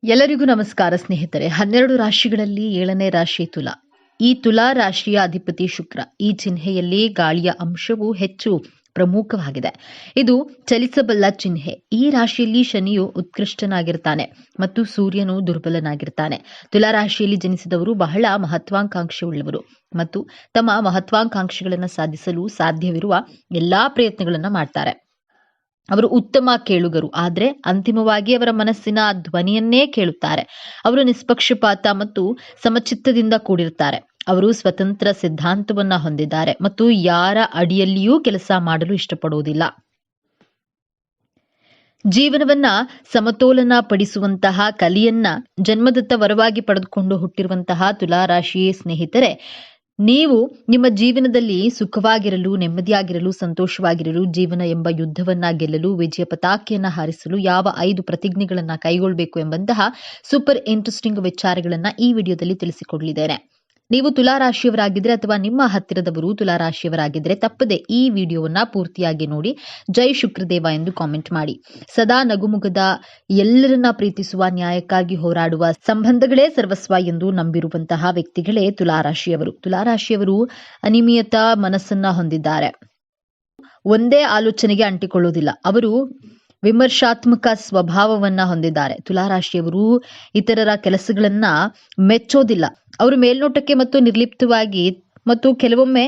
ಎಲ್ಲರಿಗೂ ನಮಸ್ಕಾರ ಸ್ನೇಹಿತರೆ. 12 ರಾಶಿಗಳಲ್ಲಿ 7ನೇ ರಾಶಿ ತುಲಾ. ಈ ತುಲಾ ರಾಶಿಯ ಅಧಿಪತಿ ಶುಕ್ರ. ಈ ಚಿಹ್ನೆಯಲ್ಲಿ ಗಾಳಿಯ ಅಂಶವು ಹೆಚ್ಚು ಪ್ರಮುಖವಾಗಿದೆ. ಇದು ಚಲಿಸಬಲ್ಲ ಚಿಹ್ನೆ. ಈ ರಾಶಿಯಲ್ಲಿ ಶನಿಯು ಉತ್ಕೃಷ್ಟನಾಗಿರ್ತಾನೆ ಮತ್ತು ಸೂರ್ಯನು ದುರ್ಬಲನಾಗಿರ್ತಾನೆ. ತುಲಾ ರಾಶಿಯಲ್ಲಿ ಜನಿಸಿದವರು ಬಹಳ ಮಹತ್ವಾಕಾಂಕ್ಷೆ ಉಳ್ಳವರು ಮತ್ತು ತಮ್ಮ ಮಹತ್ವಾಕಾಂಕ್ಷೆಗಳನ್ನು ಸಾಧಿಸಲು ಸಾಧ್ಯವಿರುವ ಎಲ್ಲಾ ಪ್ರಯತ್ನಗಳನ್ನ ಮಾಡ್ತಾರೆ. ಅವರು ಉತ್ತಮ ಕೇಳುಗರು, ಆದರೆ ಅಂತಿಮವಾಗಿ ಅವರ ಮನಸ್ಸಿನ ಧ್ವನಿಯನ್ನೇ ಕೇಳುತ್ತಾರೆ. ಅವರು ನಿಷ್ಪಕ್ಷಪಾತ ಮತ್ತು ಸಮಚಿತ್ತದಿಂದ ಕೂಡಿರುತ್ತಾರೆ. ಅವರು ಸ್ವತಂತ್ರ ಸಿದ್ಧಾಂತವನ್ನ ಹೊಂದಿದ್ದಾರೆ ಮತ್ತು ಯಾರ ಅಡಿಯಲ್ಲಿಯೂ ಕೆಲಸ ಮಾಡಲು ಇಷ್ಟಪಡುವುದಿಲ್ಲ. ಜೀವನವನ್ನ ಸಮತೋಲನ ಪಡಿಸುವಂತಹ ಕಲೆಯನ್ನ ಜನ್ಮದತ್ತ ವರವಾಗಿ ಪಡೆದುಕೊಂಡು ಹುಟ್ಟಿರುವಂತಹ ತುಲಾ ರಾಶಿ ಸ್ನೇಹಿತರೆ, ನೀವು ನಿಮ್ಮ ಜೀವನದಲ್ಲಿ ಸುಖವಾಗಿರಲು, ನೆಮ್ಮದಿಯಾಗಿರಲು, ಸಂತೋಷವಾಗಿರಲು, ಜೀವನ ಎಂಬ ಯುದ್ಧವನ್ನ ಗೆಲ್ಲಲು, ವಿಜಯ ಪತಾಕೆಯನ್ನ ಹಾರಿಸಲು ಯಾವ 5 ಪ್ರತಿಜ್ಞೆಗಳನ್ನ ಕೈಗೊಳ್ಳಬೇಕು ಎಂಬಂತಹ ಸೂಪರ್ ಇಂಟ್ರೆಸ್ಟಿಂಗ್ ವಿಚಾರಗಳನ್ನ ಈ ವಿಡಿಯೋದಲ್ಲಿ ತಿಳಿಸಿಕೊಡಲಿದ್ದೇನೆ. ನೀವು ತುಲಾ ರಾಶಿಯವರಾಗಿದ್ರೆ ಅಥವಾ ನಿಮ್ಮ ಹತ್ತಿರದವರು ತುಲಾ ರಾಶಿಯವರಾಗಿದ್ರೆ ತಪ್ಪದೆ ಈ ವಿಡಿಯೋವನ್ನ ಪೂರ್ತಿಯಾಗಿ ನೋಡಿ. ಜೈ ಶುಕ್ರದೇವ ಎಂದು ಕಾಮೆಂಟ್ ಮಾಡಿ. ಸದಾ ನಗುಮುಗದ, ಎಲ್ಲರನ್ನ ಪ್ರೀತಿಸುವ, ನ್ಯಾಯಕ್ಕಾಗಿ ಹೋರಾಡುವ, ಸಂಬಂಧಗಳೇ ಸರ್ವಸ್ವ ಎಂದು ನಂಬಿರುವಂತಹ ವ್ಯಕ್ತಿಗಳೇ ತುಲಾ ರಾಶಿಯವರು. ತುಲಾ ರಾಶಿಯವರು ಅನಿಯಮಿತ ಮನಸ್ಸನ್ನ ಹೊಂದಿದ್ದಾರೆ. ಒಂದೇ ಆಲೋಚನೆಗೆ ಅಂಟಿಕೊಳ್ಳುವುದಿಲ್ಲ. ಅವರು ವಿಮರ್ಶಾತ್ಮಕ ಸ್ವಭಾವವನ್ನ ಹೊಂದಿದ್ದಾರೆ. ತುಲಾ ರಾಶಿಯವರು ಇತರರ ಕೆಲಸಗಳನ್ನ ಮೆಚ್ಚೋದಿಲ್ಲ. ಅವರು ಮೇಲ್ನೋಟಕ್ಕೆ ಮತ್ತು ನಿರ್ಲಿಪ್ತವಾಗಿ ಮತ್ತು ಕೆಲವೊಮ್ಮೆ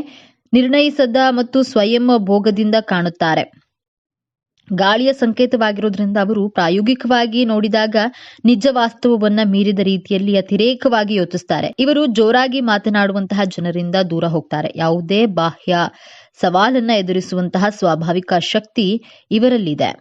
ನಿರ್ಣಯಿಸದ ಮತ್ತು ಸ್ವಯಂ ಭೋಗದಿಂದ ಕಾಣುತ್ತಾರೆ. ಗಾಳಿಯ ಸಂಕೇತವಾಗಿರೋದ್ರಿಂದ ಅವರು ಪ್ರಾಯೋಗಿಕವಾಗಿ ನೋಡಿದಾಗ ನಿಜ ವಾಸ್ತವವನ್ನ ಮೀರಿದ ರೀತಿಯಲ್ಲಿ ಅತಿರೇಕವಾಗಿ ಯೋಚಿಸ್ತಾರೆ. ಇವರು ಜೋರಾಗಿ ಮಾತನಾಡುವಂತಹ ಜನರಿಂದ ದೂರ ಹೋಗ್ತಾರೆ. ಯಾವುದೇ ಬಾಹ್ಯ ಸವಾಲನ್ನ ಎದುರಿಸುವಂತಹ ಸ್ವಾಭಾವಿಕ ಶಕ್ತಿ ಇವರಲ್ಲಿದೆ.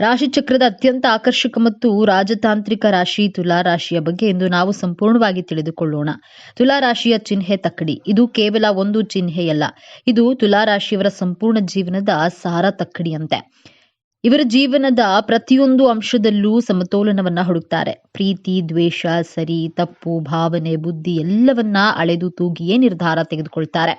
ರಾಶಿ ಚಕ್ರದ ಅತ್ಯಂತ ಆಕರ್ಷಕ ಮತ್ತು ರಾಜತಾಂತ್ರಿಕ ರಾಶಿ ತುಲಾ ರಾಶಿಯ ಬಗ್ಗೆ ಇಂದು ನಾವು ಸಂಪೂರ್ಣವಾಗಿ ತಿಳಿದುಕೊಳ್ಳೋಣ. ತುಲಾ ರಾಶಿಯ ಚಿಹ್ನೆ ತಕ್ಕಡಿ. ಇದು ಕೇವಲ ಒಂದು ಚಿಹ್ನೆಯಲ್ಲ, ಇದು ತುಲಾ ರಾಶಿಯವರ ಸಂಪೂರ್ಣ ಜೀವನದ ಸಾರ ತಕ್ಕಡಿಯಂತೆ. ಇವರ ಜೀವನದ ಪ್ರತಿಯೊಂದು ಅಂಶದಲ್ಲೂ ಸಮತೋಲನವನ್ನ ಹುಡುಕ್ತಾರೆ. ಪ್ರೀತಿ, ದ್ವೇಷ, ಸರಿ, ತಪ್ಪು, ಭಾವನೆ, ಬುದ್ಧಿ ಎಲ್ಲವನ್ನ ಅಳೆದು ತೂಗಿಯೇ ನಿರ್ಧಾರ ತೆಗೆದುಕೊಳ್ತಾರೆ.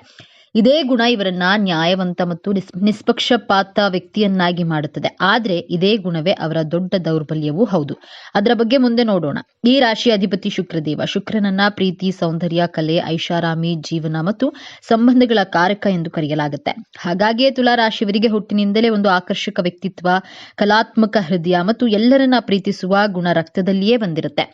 ಇದೇ ಗುಣ ಇವರನ್ನ ನ್ಯಾಯವಂತ ಮತ್ತು ನಿಷ್ಪಕ್ಷಪಾತ ವ್ಯಕ್ತಿಯನ್ನಾಗಿ ಮಾಡುತ್ತದೆ. ಆದ್ರೆ ಇದೇ ಗುಣವೇ ಅವರ ದೊಡ್ಡ ದೌರ್ಬಲ್ಯವೂ ಹೌದು. ಅದರ ಬಗ್ಗೆ ಮುಂದೆ ನೋಡೋಣ. ಈ ರಾಶಿಯ ಅಧಿಪತಿ ಶುಕ್ರದೇವ. ಶುಕ್ರನನ್ನ ಪ್ರೀತಿ, ಸೌಂದರ್ಯ, ಕಲೆ, ಐಷಾರಾಮಿ, ಜೀವನ ಮತ್ತು ಸಂಬಂಧಗಳ ಕಾರಕ ಎಂದು ಕರೆಯಲಾಗುತ್ತೆ. ಹಾಗಾಗಿಯೇ ತುಲಾ ರಾಶಿಯವರಿಗೆ ಹುಟ್ಟಿನಿಂದಲೇ ಒಂದು ಆಕರ್ಷಕ ವ್ಯಕ್ತಿತ್ವ, ಕಲಾತ್ಮಕ ಹೃದಯ ಮತ್ತು ಎಲ್ಲರನ್ನ ಪ್ರೀತಿಸುವ ಗುಣ ರಕ್ತದಲ್ಲಿಯೇ ಬಂದಿರುತ್ತೆ.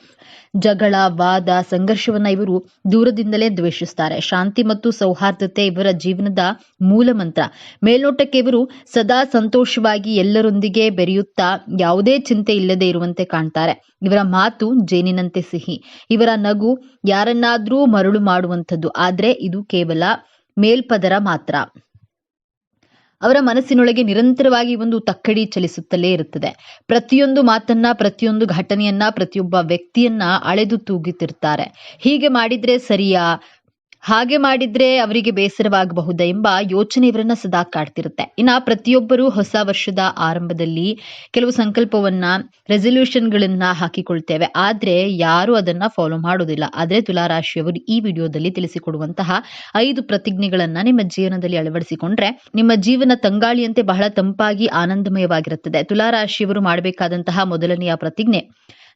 ಜಗಳ, ವಾದ, ಸಂಘರ್ಷವನ್ನ ಇವರು ದೂರದಿಂದಲೇ ದ್ವೇಷಿಸ್ತಾರೆ. ಶಾಂತಿ ಮತ್ತು ಸೌಹಾರ್ದತೆ ಇವರ ಜೀವನದ ಮೂಲ ಮಂತ್ರ. ಮೇಲ್ನೋಟಕ್ಕೆ ಇವರು ಸದಾ ಸಂತೋಷವಾಗಿ ಎಲ್ಲರೊಂದಿಗೆ ಬೆರೆಯುತ್ತಾ ಯಾವುದೇ ಚಿಂತೆ ಇಲ್ಲದೆ ಇರುವಂತೆ ಕಾಣ್ತಾರೆ. ಇವರ ಮಾತು ಜೇನಿನಂತೆ ಸಿಹಿ. ಇವರ ನಗು ಯಾರನ್ನಾದ್ರೂ ಮರಳು ಮಾಡುವಂಥದ್ದು. ಆದ್ರೆ ಇದು ಕೇವಲ ಮೇಲ್ಪದರ ಮಾತ್ರ. ಅವರ ಮನಸ್ಸಿನೊಳಗೆ ನಿರಂತರವಾಗಿ ಒಂದು ತಕ್ಕಡಿ ಚಲಿಸುತ್ತಲೇ ಇರುತ್ತದೆ. ಪ್ರತಿಯೊಂದು ಮಾತನ್ನ, ಪ್ರತಿಯೊಂದು ಘಟನೆಯನ್ನ, ಪ್ರತಿಯೊಬ್ಬ ವ್ಯಕ್ತಿಯನ್ನ ಅಳೆದು ತೂಗುತ್ತಿರ್ತಾರೆ. ಹೀಗೆ ಮಾಡಿದ್ರೆ ಸರಿಯಾ, ಹಾಗೆ ಮಾಡಿದ್ರೆ ಅವರಿಗೆ ಬೇಸರವಾಗಬಹುದಾ ಎಂಬ ಯೋಚನೆ ಇವರನ್ನ ಸದಾ ಕಾಡ್ತಿರುತ್ತೆ. ಇನ್ನ ಪ್ರತಿಯೊಬ್ಬರು ಹೊಸ ವರ್ಷದ ಆರಂಭದಲ್ಲಿ ಕೆಲವು ಸಂಕಲ್ಪವನ್ನ, ರೆಸಲ್ಯೂಷನ್ಗಳನ್ನ ಹಾಕಿಕೊಳ್ತೇವೆ. ಆದ್ರೆ ಯಾರು ಅದನ್ನ ಫಾಲೋ ಮಾಡೋದಿಲ್ಲ. ಆದ್ರೆ ತುಲಾ ರಾಶಿಯವರು ಈ ವಿಡಿಯೋದಲ್ಲಿ ತಿಳಿಸಿಕೊಡುವಂತಹ 5 ಪ್ರತಿಜ್ಞೆಗಳನ್ನ ನಿಮ್ಮ ಜೀವನದಲ್ಲಿ ಅಳವಡಿಸಿಕೊಂಡ್ರೆ ನಿಮ್ಮ ಜೀವನ ತಂಗಾಳಿಯಂತೆ ಬಹಳ ತಂಪಾಗಿ ಆನಂದಮಯವಾಗಿರುತ್ತದೆ. ತುಲಾ ರಾಶಿಯವರು ಮಾಡಬೇಕಾದಂತಹ ಮೊದಲನೆಯ ಪ್ರತಿಜ್ಞೆ,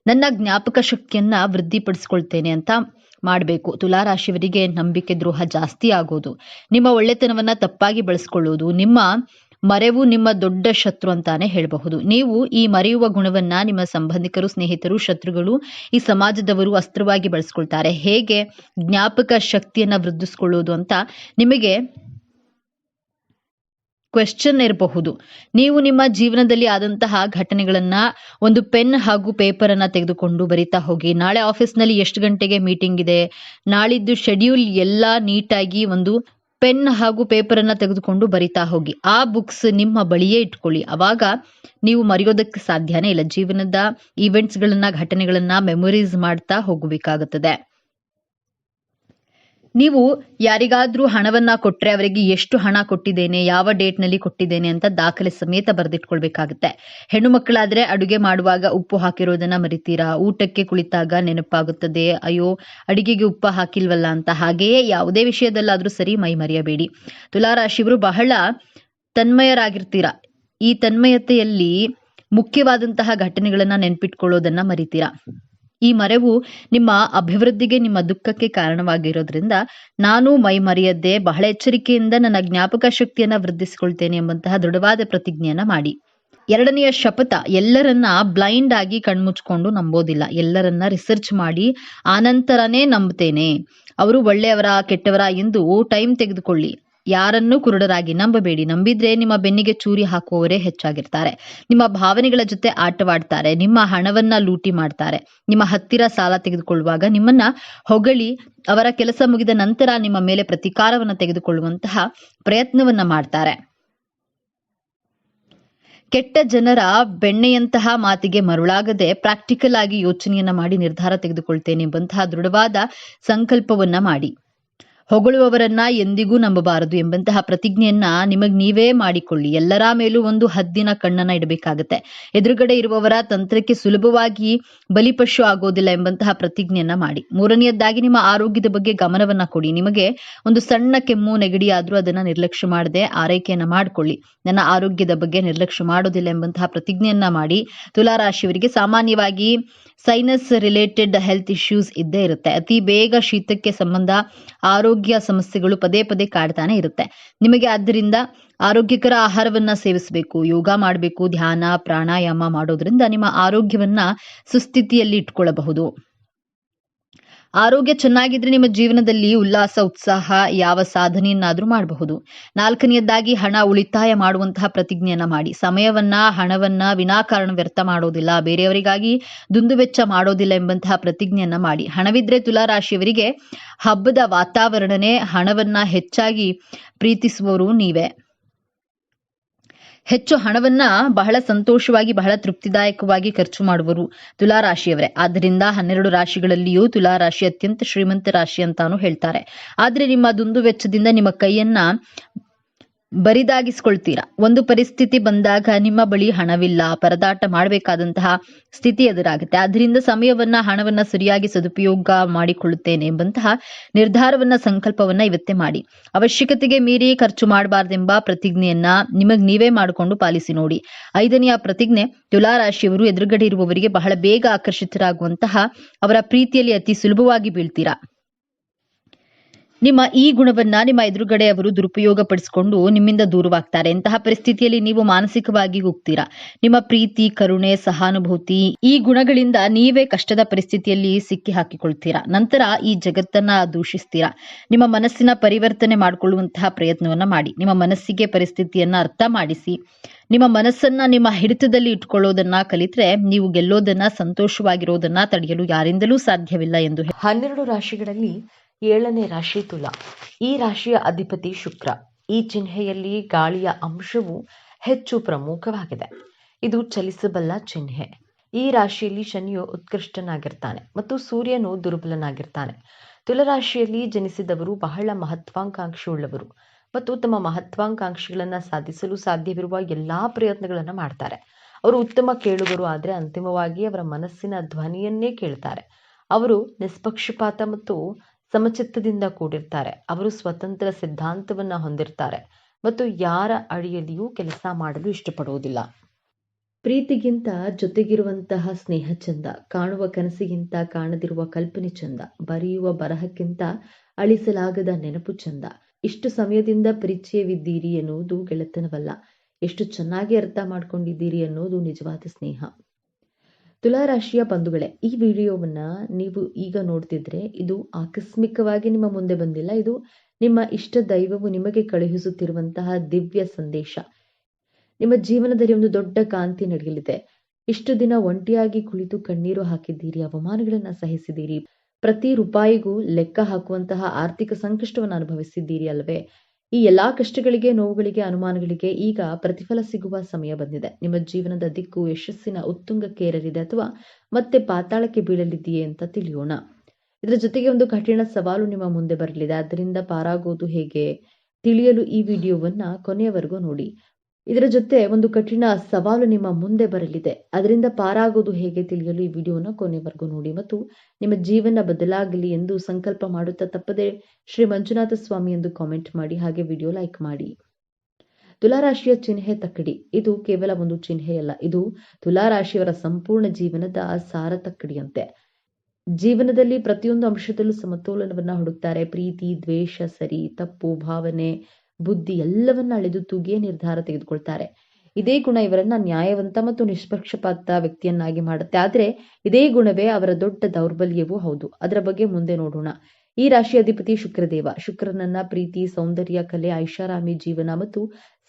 ನನ್ನ ಜ್ಞಾಪಕ ಶಕ್ತಿಯನ್ನ ವೃದ್ಧಿಪಡಿಸಿಕೊಳ್ತೇನೆ ಅಂತ ಮಾಡಬೇಕು. ತುಲಾ ರಾಶಿಯವರಿಗೆ ನಂಬಿಕೆ ದ್ರೋಹ ಜಾಸ್ತಿ ಆಗೋದು, ನಿಮ್ಮ ಒಳ್ಳೆತನವನ್ನ ತಪ್ಪಾಗಿ ಬಳಸ್ಕೊಳ್ಳೋದು, ನಿಮ್ಮ ಮರೆವು ನಿಮ್ಮ ದೊಡ್ಡ ಶತ್ರು ಅಂತಾನೆ ಹೇಳಬಹುದು. ನೀವು ಈ ಮರೆಯುವ ಗುಣವನ್ನ ನಿಮ್ಮ ಸಂಬಂಧಿಕರು, ಸ್ನೇಹಿತರು, ಶತ್ರುಗಳು, ಈ ಸಮಾಜದವರು ಅಸ್ತ್ರವಾಗಿ ಬಳಸ್ಕೊಳ್ತಾರೆ. ಹೇಗೆ ಜ್ಞಾಪಕ ಶಕ್ತಿಯನ್ನ ವೃದ್ಧಿಸ್ಕೊಳ್ಳೋದು ಅಂತ ನಿಮಗೆ ಕ್ವೆಶ್ಚನ್ ಇರಬಹುದು. ನೀವು ನಿಮ್ಮ ಜೀವನದಲ್ಲಿ ಆದಂತಹ ಘಟನೆಗಳನ್ನ ಒಂದು ಪೆನ್ ಹಾಗೂ ಪೇಪರ್ ಅನ್ನ ತೆಗೆದುಕೊಂಡು ಬರಿತಾ ಹೋಗಿ. ನಾಳೆ ಆಫೀಸ್ನಲ್ಲಿ ಎಷ್ಟು ಗಂಟೆಗೆ ಮೀಟಿಂಗ್ ಇದೆ, ನಾಳಿದ್ದು ಶೆಡ್ಯೂಲ್ ಎಲ್ಲ ನೀಟಾಗಿ ಒಂದು ಪೆನ್ ಹಾಗೂ ಪೇಪರ್ ಅನ್ನ ತೆಗೆದುಕೊಂಡು ಬರಿತಾ ಹೋಗಿ. ಆ ಬುಕ್ಸ್ ನಿಮ್ಮ ಬಳಿಯೇ ಇಟ್ಕೊಳ್ಳಿ. ಅವಾಗ ನೀವು ಮರೆಯೋದಕ್ಕೆ ಸಾಧ್ಯನೇ ಇಲ್ಲ. ಜೀವನದ ಈವೆಂಟ್ಸ್ ಗಳನ್ನ, ಘಟನೆಗಳನ್ನ ಮೆಮೊರೀಸ್ ಮಾಡ್ತಾ ಹೋಗಬೇಕಾಗುತ್ತದೆ. ನೀವು ಯಾರಿಗಾದ್ರೂ ಹಣವನ್ನ ಕೊಟ್ರೆ ಅವರಿಗೆ ಎಷ್ಟು ಹಣ ಕೊಟ್ಟಿದ್ದೇನೆ, ಯಾವ ಡೇಟ್ ನಲ್ಲಿ ಕೊಟ್ಟಿದ್ದೇನೆ ಅಂತ ದಾಖಲೆ ಸಮೇತ ಬರೆದಿಟ್ಕೊಳ್ಬೇಕಾಗುತ್ತೆ. ಹೆಣ್ಣು ಮಕ್ಕಳಾದ್ರೆ ಅಡುಗೆ ಮಾಡುವಾಗ ಉಪ್ಪು ಹಾಕಿರೋದನ್ನ ಮರಿತೀರಾ, ಊಟಕ್ಕೆ ಕುಳಿತಾಗ ನೆನಪಾಗುತ್ತದೆ, ಅಯ್ಯೋ ಅಡಿಗೆಗೆ ಉಪ್ಪು ಹಾಕಿಲ್ವಲ್ಲ ಅಂತ. ಹಾಗೆಯೇ ಯಾವುದೇ ವಿಷಯದಲ್ಲಾದ್ರೂ ಸರಿ ಮೈ ಮರೆಯಬೇಡಿ. ತುಲಾ ರಾಶಿಯವರು ಬಹಳ ತನ್ಮಯರಾಗಿರ್ತೀರಾ. ಈ ತನ್ಮಯತೆಯಲ್ಲಿ ಮುಖ್ಯವಾದಂತಹ ಘಟನೆಗಳನ್ನ ನೆನ್ಪಿಟ್ಕೊಳ್ಳೋದನ್ನ ಮರಿತೀರಾ. ಈ ಮರೆವು ನಿಮ್ಮ ಅಭಿವೃದ್ಧಿಗೆ, ನಿಮ್ಮ ದುಃಖಕ್ಕೆ ಕಾರಣವಾಗಿರೋದ್ರಿಂದ ನಾನು ಮೈ ಮರೆಯದೆ ಬಹಳ ಎಚ್ಚರಿಕೆಯಿಂದ ನನ್ನ ಜ್ಞಾಪಕ ಶಕ್ತಿಯನ್ನ ವೃದ್ಧಿಸಿಕೊಳ್ತೇನೆ ಎಂಬಂತಹ ದೃಢವಾದ ಪ್ರತಿಜ್ಞೆಯನ್ನ ಮಾಡಿ. ಎರಡನೆಯ ಶಪಥ, ಎಲ್ಲರನ್ನ ಬ್ಲೈಂಡ್ ಆಗಿ ಕಣ್ಮುಚ್ಕೊಂಡು ನಂಬೋದಿಲ್ಲ. ಎಲ್ಲರನ್ನ ರಿಸರ್ಚ್ ಮಾಡಿ ಆನಂತರನೇ ನಂಬ್ತೇನೆ. ಅವರು ಒಳ್ಳೆಯವರ ಕೆಟ್ಟವರ ಎಂದು ಟೈಮ್ ತೆಗೆದುಕೊಳ್ಳಿ. ಯಾರನ್ನೂ ಕುರುಡರಾಗಿ ನಂಬಬೇಡಿ. ನಂಬಿದ್ರೆ ನಿಮ್ಮ ಬೆನ್ನಿಗೆ ಚೂರಿ ಹಾಕುವವರೇ ಹೆಚ್ಚಾಗಿರ್ತಾರೆ. ನಿಮ್ಮ ಭಾವನೆಗಳ ಜೊತೆ ಆಟವಾಡ್ತಾರೆ. ನಿಮ್ಮ ಹಣವನ್ನ ಲೂಟಿ ಮಾಡ್ತಾರೆ. ನಿಮ್ಮ ಹತ್ತಿರ ಸಾಲ ತೆಗೆದುಕೊಳ್ಳುವಾಗ ನಿಮ್ಮನ್ನ ಹೊಗಳಿ ಅವರ ಕೆಲಸ ಮುಗಿದ ನಂತರ ನಿಮ್ಮ ಮೇಲೆ ಪ್ರತೀಕಾರವನ್ನ ತೆಗೆದುಕೊಳ್ಳುವಂತಹ ಪ್ರಯತ್ನವನ್ನ ಮಾಡ್ತಾರೆ. ಕೆಟ್ಟ ಜನರ ಬೆಣ್ಣೆಯಂತಹ ಮಾತಿಗೆ ಮರುಳಾಗದೆ ಪ್ರಾಕ್ಟಿಕಲ್ ಆಗಿ ಯೋಚನೆಯನ್ನ ಮಾಡಿ ನಿರ್ಧಾರ ತೆಗೆದುಕೊಳ್ತೇನೆ ಎಂಬಂತಹ ದೃಢವಾದ ಸಂಕಲ್ಪವನ್ನ ಮಾಡಿ. ಹೊಗಳುವವರನ್ನ ಎಂದಿಗೂ ನಂಬಬಾರದು ಎಂಬಂತಹ ಪ್ರತಿಜ್ಞೆಯನ್ನ ನಿಮಗ್ ನೀವೇ ಮಾಡಿಕೊಳ್ಳಿ. ಎಲ್ಲರ ಮೇಲೂ ಒಂದು ಹದ್ದಿನ ಕಣ್ಣನ್ನ ಇಡಬೇಕಾಗತ್ತೆ. ಎದುರುಗಡೆ ಇರುವವರ ತಂತ್ರಕ್ಕೆ ಸುಲಭವಾಗಿ ಬಲಿಪಶು ಆಗೋದಿಲ್ಲ ಎಂಬಂತಹ ಪ್ರತಿಜ್ಞೆಯನ್ನ ಮಾಡಿ. ಮೂರನೆಯದ್ದಾಗಿ ನಿಮ್ಮ ಆರೋಗ್ಯದ ಬಗ್ಗೆ ಗಮನವನ್ನ ಕೊಡಿ. ನಿಮಗೆ ಒಂದು ಸಣ್ಣ ಕೆಮ್ಮು ನೆಗಡಿ ಆದ್ರೂ ಅದನ್ನ ನಿರ್ಲಕ್ಷ್ಯ ಮಾಡದೆ ಆರೈಕೆಯನ್ನ ಮಾಡಿಕೊಳ್ಳಿ. ನನ್ನ ಆರೋಗ್ಯದ ಬಗ್ಗೆ ನಿರ್ಲಕ್ಷ್ಯ ಮಾಡೋದಿಲ್ಲ ಎಂಬಂತಹ ಪ್ರತಿಜ್ಞೆಯನ್ನ ಮಾಡಿ. ತುಲಾರಾಶಿಯವರಿಗೆ ಸಾಮಾನ್ಯವಾಗಿ ಸೈನಸ್ ರಿಲೇಟೆಡ್ ಹೆಲ್ತ್ ಇಶ್ಯೂಸ್ ಇದ್ದೇ ಇರುತ್ತೆ. ಅತಿ ಬೇಗ ಶೀತಕ್ಕೆ ಸಂಬಂಧ ಆರೋಗ್ಯ ಸಮಸ್ಯೆಗಳು ಪದೇ ಪದೇ ಕಾಡ್ತಾನೆ ಇರುತ್ತೆ. ನಿಮಗೆ ಆದ್ದರಿಂದ ಆರೋಗ್ಯಕರ ಆಹಾರವನ್ನ ಸೇವಿಸಬೇಕು, ಯೋಗ ಮಾಡಬೇಕು, ಧ್ಯಾನ ಪ್ರಾಣಾಯಾಮ ಮಾಡೋದ್ರಿಂದ ನಿಮ್ಮ ಆರೋಗ್ಯವನ್ನ ಸುಸ್ಥಿತಿಯಲ್ಲಿ ಇಟ್ಕೊಳ್ಳಬಹುದು. ಆರೋಗ್ಯ ಚೆನ್ನಾಗಿದ್ರೆ ನಿಮ್ಮ ಜೀವನದಲ್ಲಿ ಉಲ್ಲಾಸ, ಉತ್ಸಾಹ, ಯಾವ ಸಾಧನೆಯನ್ನಾದ್ರೂ ಮಾಡಬಹುದು. ನಾಲ್ಕನೆಯದ್ದಾಗಿ ಹಣ ಉಳಿತಾಯ ಮಾಡುವಂತಹ ಪ್ರತಿಜ್ಞೆಯನ್ನ ಮಾಡಿ. ಸಮಯವನ್ನ, ಹಣವನ್ನ ವಿನಾಕಾರಣ ವ್ಯರ್ಥ ಮಾಡೋದಿಲ್ಲ, ಬೇರೆಯವರಿಗಾಗಿ ದುಂದುವೆಚ್ಚ ಮಾಡೋದಿಲ್ಲ ಎಂಬಂತಹ ಪ್ರತಿಜ್ಞೆಯನ್ನ ಮಾಡಿ. ಹಣವಿದ್ರೆ ತುಲಾರಾಶಿಯವರಿಗೆ ಹಬ್ಬದ ವಾತಾವರಣನೇ. ಹಣವನ್ನ ಹೆಚ್ಚಾಗಿ ಪ್ರೀತಿಸುವವರು ನೀವೇ. ಹೆಚ್ಚು ಹಣವನ್ನ ಬಹಳ ಸಂತೋಷವಾಗಿ, ಬಹಳ ತೃಪ್ತಿದಾಯಕವಾಗಿ ಖರ್ಚು ಮಾಡುವರು ತುಲಾರಾಶಿಯವರೇ. ಆದ್ದರಿಂದ 12 ರಾಶಿಗಳಲ್ಲಿಯೂ ತುಲಾರಾಶಿ ಅತ್ಯಂತ ಶ್ರೀಮಂತ ರಾಶಿ ಅಂತಾನು ಹೇಳ್ತಾರೆ. ಆದ್ರೆ ನಿಮ್ಮ ದುಂದು ವೆಚ್ಚದಿಂದ ನಿಮ್ಮ ಕೈಯನ್ನ ಬರಿದಾಗಿಸ್ಕೊಳ್ತೀರಾ. ಒಂದು ಪರಿಸ್ಥಿತಿ ಬಂದಾಗ ನಿಮ್ಮ ಬಳಿ ಹಣವಿಲ್ಲ, ಪರದಾಟ ಮಾಡಬೇಕಾದಂತಹ ಸ್ಥಿತಿ ಎದುರಾಗುತ್ತೆ. ಆದ್ರಿಂದ ಸಮಯವನ್ನ, ಹಣವನ್ನ ಸರಿಯಾಗಿ ಸದುಪಯೋಗ ಮಾಡಿಕೊಳ್ಳುತ್ತೇನೆ ಎಂಬಂತಹ ನಿರ್ಧಾರವನ್ನ, ಸಂಕಲ್ಪವನ್ನ ಇವತ್ತೇ ಮಾಡಿ. ಅವಶ್ಯಕತೆಗೆ ಮೀರಿ ಖರ್ಚು ಮಾಡಬಾರ್ದೆಂಬ ಪ್ರತಿಜ್ಞೆಯನ್ನ ನಿಮಗ್ ನೀವೇ ಮಾಡಿಕೊಂಡು ಪಾಲಿಸಿ ನೋಡಿ. ಐದನೆಯ ಪ್ರತಿಜ್ಞೆ, ತುಲಾರಾಶಿಯವರು ಎದುರುಗಡೆ ಇರುವವರಿಗೆ ಬಹಳ ಬೇಗ ಆಕರ್ಷಿತರಾಗುವಂತಹ ಅವರ ಪ್ರೀತಿಯಲ್ಲಿ ಅತಿ ಸುಲಭವಾಗಿ ಬೀಳ್ತೀರಾ. ನಿಮ್ಮ ಈ ಗುಣವನ್ನ ನಿಮ್ಮ ಎದುರುಗಡೆಯವರು ದುರುಪಯೋಗ ಪಡಿಸಿಕೊಂಡು ನಿಮ್ಮಿಂದ ದೂರವಾಗ್ತಾರೆ. ಇಂತಹ ಪರಿಸ್ಥಿತಿಯಲ್ಲಿ ನೀವು ಮಾನಸಿಕವಾಗಿ ಹೋಗ್ತೀರಾ. ನಿಮ್ಮ ಪ್ರೀತಿ, ಕರುಣೆ, ಸಹಾನುಭೂತಿ ಈ ಗುಣಗಳಿಂದ ನೀವೇ ಕಷ್ಟದ ಪರಿಸ್ಥಿತಿಯಲ್ಲಿ ಸಿಕ್ಕಿ ಹಾಕಿಕೊಳ್ತೀರಾ. ನಂತರ ಈ ಜಗತ್ತನ್ನ ದೂಷಿಸ್ತೀರಾ. ನಿಮ್ಮ ಮನಸ್ಸಿನ ಪರಿವರ್ತನೆ ಮಾಡಿಕೊಳ್ಳುವಂತಹ ಪ್ರಯತ್ನವನ್ನ ಮಾಡಿ. ನಿಮ್ಮ ಮನಸ್ಸಿಗೆ ಪರಿಸ್ಥಿತಿಯನ್ನ ಅರ್ಥ ಮಾಡಿಸಿ. ನಿಮ್ಮ ಮನಸ್ಸನ್ನ ನಿಮ್ಮ ಹಿಡಿತದಲ್ಲಿ ಇಟ್ಕೊಳ್ಳೋದನ್ನ ಕಲಿತ್ರೆ ನೀವು ಗೆಲ್ಲೋದನ್ನ, ಸಂತೋಷವಾಗಿರೋದನ್ನ ತಡೆಯಲು ಯಾರಿಂದಲೂ ಸಾಧ್ಯವಿಲ್ಲ ಎಂದು 12 ರಾಶಿಗಳಲ್ಲಿ 7ನೇ ರಾಶಿ ತುಲಾ. ಈ ರಾಶಿಯ ಅಧಿಪತಿ ಶುಕ್ರ. ಈ ಚಿಹ್ನೆಯಲ್ಲಿ ಗಾಳಿಯ ಅಂಶವು ಹೆಚ್ಚು ಪ್ರಮುಖವಾಗಿದೆ. ಇದು ಚಲಿಸಬಲ್ಲ ಚಿಹ್ನೆ. ಈ ರಾಶಿಯಲ್ಲಿ ಶನಿಯು ಉತ್ಕೃಷ್ಟನಾಗಿರ್ತಾನೆ ಮತ್ತು ಸೂರ್ಯನು ದುರ್ಬಲನಾಗಿರ್ತಾನೆ. ತುಲಾರಾಶಿಯಲ್ಲಿ ಜನಿಸಿದವರು ಬಹಳ ಮಹತ್ವಾಕಾಂಕ್ಷೆಯುಳ್ಳವರು ಮತ್ತು ತಮ್ಮ ಮಹತ್ವಾಕಾಂಕ್ಷೆಗಳನ್ನು ಸಾಧಿಸಲು ಸಾಧ್ಯವಿರುವ ಎಲ್ಲಾ ಪ್ರಯತ್ನಗಳನ್ನು ಮಾಡ್ತಾರೆ. ಅವರು ಉತ್ತಮ ಕೇಳುಗರು, ಆದರೆ ಅಂತಿಮವಾಗಿ ಅವರ ಮನಸ್ಸಿನ ಧ್ವನಿಯನ್ನೇ ಕೇಳ್ತಾರೆ. ಅವರು ನಿಷ್ಪಕ್ಷಪಾತ ಮತ್ತು ಸಮಚಿತ್ತದಿಂದ ಕೂಡಿರ್ತಾರೆ. ಅವರು ಸ್ವತಂತ್ರ ಸಿದ್ಧಾಂತವನ್ನ ಹೊಂದಿರ್ತಾರೆ ಮತ್ತು ಯಾರ ಅಡಿಯಲ್ಲಿಯೂ ಕೆಲಸ ಮಾಡಲು ಇಷ್ಟಪಡುವುದಿಲ್ಲ. ಪ್ರೀತಿಗಿಂತ ಜೊತೆಗಿರುವಂತಹ ಸ್ನೇಹ ಚಂದ, ಕಾಣುವ ಕನಸಿಗಿಂತ ಕಾಣದಿರುವ ಕಲ್ಪನೆ ಚಂದ, ಬರೆಯುವ ಬರಹಕ್ಕಿಂತ ಅಳಿಸಲಾಗದ ನೆನಪು ಚಂದ. ಇಷ್ಟು ಸಮಯದಿಂದ ಪರಿಚಯವಿದ್ದೀರಿ ಎನ್ನುವುದು ಗೆಳೆತನವಲ್ಲ, ಎಷ್ಟು ಚೆನ್ನಾಗಿ ಅರ್ಥ ಮಾಡ್ಕೊಂಡಿದ್ದೀರಿ ಅನ್ನೋದು ನಿಜವಾದ ಸ್ನೇಹ. ತುಲಾರಾಶಿಯ ಬಂಧುಗಳೇ, ಈ ವಿಡಿಯೋವನ್ನ ನೀವು ಈಗ ನೋಡ್ತಿದ್ರೆ ಇದು ಆಕಸ್ಮಿಕವಾಗಿ ನಿಮ್ಮ ಮುಂದೆ ಬಂದಿಲ್ಲ. ಇದು ನಿಮ್ಮ ಇಷ್ಟ ದೈವವು ನಿಮಗೆ ಕಳುಹಿಸುತ್ತಿರುವಂತಹ ದಿವ್ಯ ಸಂದೇಶ. ನಿಮ್ಮ ಜೀವನದಲ್ಲಿ ಒಂದು ದೊಡ್ಡ ಕಾಂತಿ ನಡೆಯಲಿದೆ. ಇಷ್ಟು ದಿನ ಒಂಟಿಯಾಗಿ ಕುಳಿತು ಕಣ್ಣೀರು ಹಾಕಿದ್ದೀರಿ, ಅವಮಾನಗಳನ್ನ ಸಹಿಸಿದ್ದೀರಿ, ಪ್ರತಿ ರೂಪಾಯಿಗೂ ಲೆಕ್ಕ ಹಾಕುವಂತಹ ಆರ್ಥಿಕ ಸಂಕಷ್ಟವನ್ನು ಅನುಭವಿಸಿದ್ದೀರಿ ಅಲ್ವೇ? ಈ ಎಲ್ಲಾ ಕಷ್ಟಗಳಿಗೆ, ನೋವುಗಳಿಗೆ, ಅನುಮಾನಗಳಿಗೆ ಈಗ ಪ್ರತಿಫಲ ಸಿಗುವ ಸಮಯ ಬಂದಿದೆ. ನಿಮ್ಮ ಜೀವನದ ದಿಕ್ಕು ಯಶಸ್ಸಿನ ಉತ್ತುಂಗಕ್ಕೇರಲಿದೆ ಅಥವಾ ಮತ್ತೆ ಪಾತಾಳಕ್ಕೆ ಬೀಳಲಿದೆಯೇ ಅಂತ ತಿಳಿಯೋಣ. ಇದರ ಜೊತೆಗೆ ಒಂದು ಕಠಿಣ ಸವಾಲು ನಿಮ್ಮ ಮುಂದೆ ಬರಲಿದೆ. ಅದರಿಂದ ಪಾರಾಗೋದು ಹೇಗೆ ತಿಳಿಯಲು ಈ ವಿಡಿಯೋವನ್ನ ಕೊನೆಯವರೆಗೂ ನೋಡಿ. ಇದರ ಜೊತೆ ಒಂದು ಕಠಿಣ ಸವಾಲು ನಿಮ್ಮ ಮುಂದೆ ಬರಲಿದೆ. ಅದರಿಂದ ಪಾರಾಗೋದು ಹೇಗೆ ತಿಳಿಯಲು ಈ ವಿಡಿಯೋನ ಕೊನೆವರೆಗೂ ನೋಡಿ ಮತ್ತು ನಿಮ್ಮ ಜೀವನ ಬದಲಾಗಲಿ ಎಂದು ಸಂಕಲ್ಪ ಮಾಡುತ್ತಾ ತಪ್ಪದೆ ಶ್ರೀ ಮಂಜುನಾಥ ಸ್ವಾಮಿ ಎಂದು ಕಾಮೆಂಟ್ ಮಾಡಿ, ಹಾಗೆ ವಿಡಿಯೋ ಲೈಕ್ ಮಾಡಿ. ತುಲಾರಾಶಿಯ ಚಿಹ್ನೆ ತಕ್ಕಡಿ. ಇದು ಕೇವಲ ಒಂದು ಚಿಹ್ನೆಯಲ್ಲ, ಇದು ತುಲಾರಾಶಿಯವರ ಸಂಪೂರ್ಣ ಜೀವನದ ಸಾರ ತಕ್ಕಡಿಯಂತೆ. ಜೀವನದಲ್ಲಿ ಪ್ರತಿಯೊಂದು ಅಂಶದಲ್ಲೂ ಸಮತೋಲನವನ್ನ ಹುಡುಕ್ತಾರೆ. ಪ್ರೀತಿ, ದ್ವೇಷ, ಸರಿ, ತಪ್ಪು, ಭಾವನೆ, ಬುದ್ಧಿ ಎಲ್ಲವನ್ನ ಅಳೆದು ತೂಗಿಯೇ ನಿರ್ಧಾರ ತೆಗೆದುಕೊಳ್ತಾರೆ. ಇದೇ ಗುಣ ಇವರನ್ನ ನ್ಯಾಯವಂತ ಮತ್ತು ನಿಷ್ಪಕ್ಷಪಾತ ವ್ಯಕ್ತಿಯನ್ನಾಗಿ ಮಾಡುತ್ತೆ. ಆದ್ರೆ ಇದೇ ಗುಣವೇ ಅವರ ದೊಡ್ಡ ದೌರ್ಬಲ್ಯವೂ ಹೌದು. ಅದರ ಬಗ್ಗೆ ಮುಂದೆ ನೋಡೋಣ. ಈ ರಾಶಿ ಅಧಿಪತಿ ಶುಕ್ರದೇವ. ಶುಕ್ರನನ್ನ ಪ್ರೀತಿ, ಸೌಂದರ್ಯ, ಕಲೆ, ಐಷಾರಾಮಿ ಜೀವನ ಮತ್ತು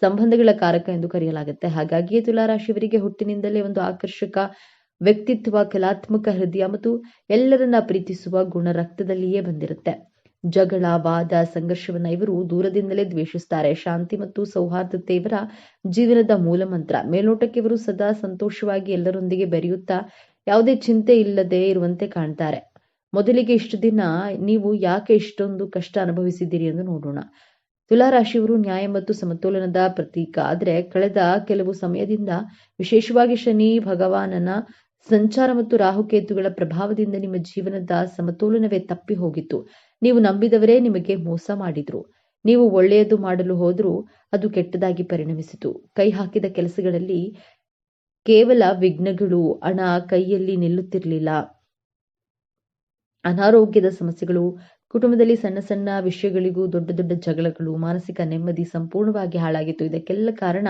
ಸಂಬಂಧಗಳ ಕಾರಕ ಎಂದು ಕರೆಯಲಾಗುತ್ತೆ. ಹಾಗಾಗಿಯೇ ತುಲಾರಾಶಿಯವರಿಗೆ ಹುಟ್ಟಿನಿಂದಲೇ ಒಂದು ಆಕರ್ಷಕ ವ್ಯಕ್ತಿತ್ವ, ಕಲಾತ್ಮಕ ಹೃದಯ ಮತ್ತು ಎಲ್ಲರನ್ನ ಪ್ರೀತಿಸುವ ಗುಣ ರಕ್ತದಲ್ಲಿಯೇ ಬಂದಿರುತ್ತೆ. ಜಗಳ, ವಾದ, ಸಂಘರ್ಷವನ್ನ ಇವರು ದೂರದಿಂದಲೇ ದ್ವೇಷಿಸ್ತಾರೆ. ಶಾಂತಿ ಮತ್ತು ಸೌಹಾರ್ದತೆ ಇವರ ಜೀವನದ ಮೂಲ ಮಂತ್ರ. ಮೇಲ್ನೋಟಕ್ಕೆ ಇವರು ಸದಾ ಸಂತೋಷವಾಗಿ ಎಲ್ಲರೊಂದಿಗೆ ಬೆರೆಯುತ್ತಾ ಯಾವುದೇ ಚಿಂತೆ ಇಲ್ಲದೆ ಇರುವಂತೆ ಕಾಣ್ತಾರೆ. ಮೊದಲಿಗೆ ಇಷ್ಟು ದಿನ ನೀವು ಯಾಕೆ ಇಷ್ಟೊಂದು ಕಷ್ಟ ಅನುಭವಿಸಿದ್ದೀರಿ ಎಂದು ನೋಡೋಣ. ತುಲಾರಾಶಿಯವರು ನ್ಯಾಯ ಮತ್ತು ಸಮತೋಲನದ ಪ್ರತೀಕ. ಆದ್ರೆ ಕಳೆದ ಕೆಲವು ಸಮಯದಿಂದ ವಿಶೇಷವಾಗಿ ಶನಿ ಭಗವಾನನ ಸಂಚಾರ ಮತ್ತು ರಾಹುಕೇತುಗಳ ಪ್ರಭಾವದಿಂದ ನಿಮ್ಮ ಜೀವನದ ಸಮತೋಲನವೇ ತಪ್ಪಿ ಹೋಗಿತ್ತು. ನೀವು ನಂಬಿದವರೇ ನಿಮಗೆ ಮೋಸ ಮಾಡಿದ್ರು. ನೀವು ಒಳ್ಳೆಯದು ಮಾಡಲು ಹೋದ್ರೂ ಅದು ಕೆಟ್ಟದಾಗಿ ಪರಿಣಮಿಸಿತು. ಕೈ ಹಾಕಿದ ಕೆಲಸಗಳಲ್ಲಿ ಕೇವಲ ವಿಘ್ನಗಳು, ಹಣ ಕೈಯಲ್ಲಿ ನಿಲ್ಲುತ್ತಿರಲಿಲ್ಲ, ಅನಾರೋಗ್ಯದ ಸಮಸ್ಯೆಗಳು, ಕುಟುಂಬದಲ್ಲಿ ಸಣ್ಣ ಸಣ್ಣ ವಿಷಯಗಳಿಗೂ ದೊಡ್ಡ ದೊಡ್ಡ ಜಗಳಗಳು, ಮಾನಸಿಕ ನೆಮ್ಮದಿ ಸಂಪೂರ್ಣವಾಗಿ ಹಾಳಾಗಿತ್ತು. ಇದಕ್ಕೆಲ್ಲ ಕಾರಣ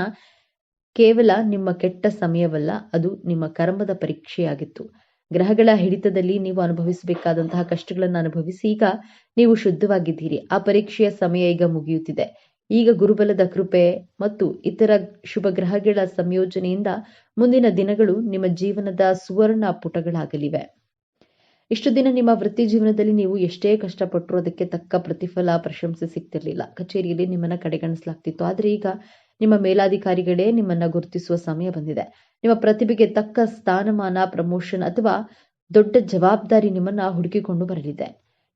ಕೇವಲ ನಿಮ್ಮ ಕೆಟ್ಟ ಸಮಯವಲ್ಲ, ಅದು ನಿಮ್ಮ ಕರ್ಮದ ಪರೀಕ್ಷೆಯಾಗಿತ್ತು. ಗ್ರಹಗಳ ಹಿಡಿತದಲ್ಲಿ ನೀವು ಅನುಭವಿಸಬೇಕಾದಂತಹ ಕಷ್ಟಗಳನ್ನು ಅನುಭವಿಸಿ ಈಗ ನೀವು ಶುದ್ಧವಾಗಿದ್ದೀರಿ. ಆ ಪರೀಕ್ಷೆಯ ಸಮಯ ಈಗ ಮುಗಿಯುತ್ತಿದೆ. ಈಗ ಗುರುಬಲದ ಕೃಪೆ ಮತ್ತು ಇತರ ಶುಭ ಗ್ರಹಗಳ ಸಂಯೋಜನೆಯಿಂದ ಮುಂದಿನ ದಿನಗಳು ನಿಮ್ಮ ಜೀವನದ ಸುವರ್ಣ ಪುಟಗಳಾಗಲಿವೆ. ಇಷ್ಟು ದಿನ ನಿಮ್ಮ ವೃತ್ತಿ ಜೀವನದಲ್ಲಿ ನೀವು ಎಷ್ಟೇ ಕಷ್ಟಪಟ್ಟರೂ ಅದಕ್ಕೆ ತಕ್ಕ ಪ್ರತಿಫಲ, ಪ್ರಶಂಸೆ ಸಿಗ್ತಿರ್ಲಿಲ್ಲ. ಕಚೇರಿಯಲ್ಲಿ ನಿಮ್ಮನ್ನ ಕಡೆಗಣಿಸಲಾಗ್ತಿತ್ತು. ಆದ್ರೆ ಈಗ ನಿಮ್ಮ ಮೇಲಾಧಿಕಾರಿಗಳೇ ನಿಮ್ಮನ್ನ ಗುರುತಿಸುವ ಸಮಯ ಬಂದಿದೆ. ನಿಮ್ಮ ಪ್ರತಿಭೆಗೆ ತಕ್ಕ ಸ್ಥಾನಮಾನ, ಪ್ರಮೋಷನ್ ಅಥವಾ ದೊಡ್ಡ ಜವಾಬ್ದಾರಿ ನಿಮ್ಮನ್ನ ಹುಡುಕಿಕೊಂಡು ಬರಲಿದೆ.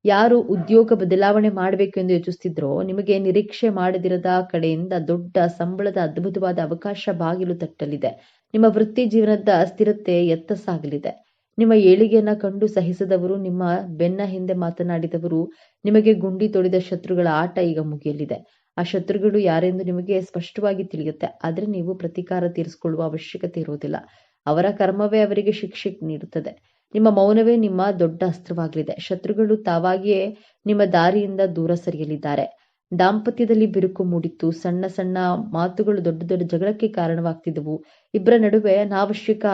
ಯಾರು ಉದ್ಯೋಗ ಬದಲಾವಣೆ ಮಾಡಬೇಕು ಎಂದು ಯೋಚಿಸ್ತಿದ್ರೋ ನಿಮಗೆ ನಿರೀಕ್ಷೆ ಮಾಡದಿರದ ಕಡೆಯಿಂದ ದೊಡ್ಡ ಸಂಬಳದ ಅದ್ಭುತವಾದ ಅವಕಾಶ ಬಾಗಿಲು ತಟ್ಟಲಿದೆ. ನಿಮ್ಮ ವೃತ್ತಿ ಜೀವನದ ಸ್ಥಿರತೆ ಎತ್ತ ಸಾಗಲಿದೆ. ನಿಮ್ಮ ಏಳಿಗೆಯನ್ನ ಕಂಡು ಸಹಿಸದವರು, ನಿಮ್ಮ ಬೆನ್ನ ಹಿಂದೆ ಮಾತನಾಡಿದವರು, ನಿಮಗೆ ಗುಂಡಿ ತೊಡಿದ ಶತ್ರುಗಳ ಆಟ ಈಗ ಮುಗಿಯಲಿದೆ. ಆ ಶತ್ರುಗಳು ಯಾರೆಂದು ನಿಮಗೆ ಸ್ಪಷ್ಟವಾಗಿ ತಿಳಿಯುತ್ತೆ. ಆದ್ರೆ ನೀವು ಪ್ರತೀಕಾರ ತೀರಿಸಿಕೊಳ್ಳುವ ಅವಶ್ಯಕತೆ ಇರುವುದಿಲ್ಲ. ಅವರ ಕರ್ಮವೇ ಅವರಿಗೆ ಶಿಕ್ಷೆ ನೀಡುತ್ತದೆ. ನಿಮ್ಮ ಮೌನವೇ ನಿಮ್ಮ ದೊಡ್ಡ ಅಸ್ತ್ರವಾಗಲಿದೆ. ಶತ್ರುಗಳು ತಾವಾಗಿಯೇ ನಿಮ್ಮ ದಾರಿಯಿಂದ ದೂರ ಸರಿಯಲಿದ್ದಾರೆ. ದಾಂಪತ್ಯದಲ್ಲಿ ಬಿರುಕು ಮೂಡಿತ್ತು. ಸಣ್ಣ ಸಣ್ಣ ಮಾತುಗಳು ದೊಡ್ಡ ದೊಡ್ಡ ಜಗಳಕ್ಕೆ ಕಾರಣವಾಗ್ತಿದ್ದವು. ಇಬ್ಬರ ನಡುವೆ ಅನಾವಶ್ಯಕ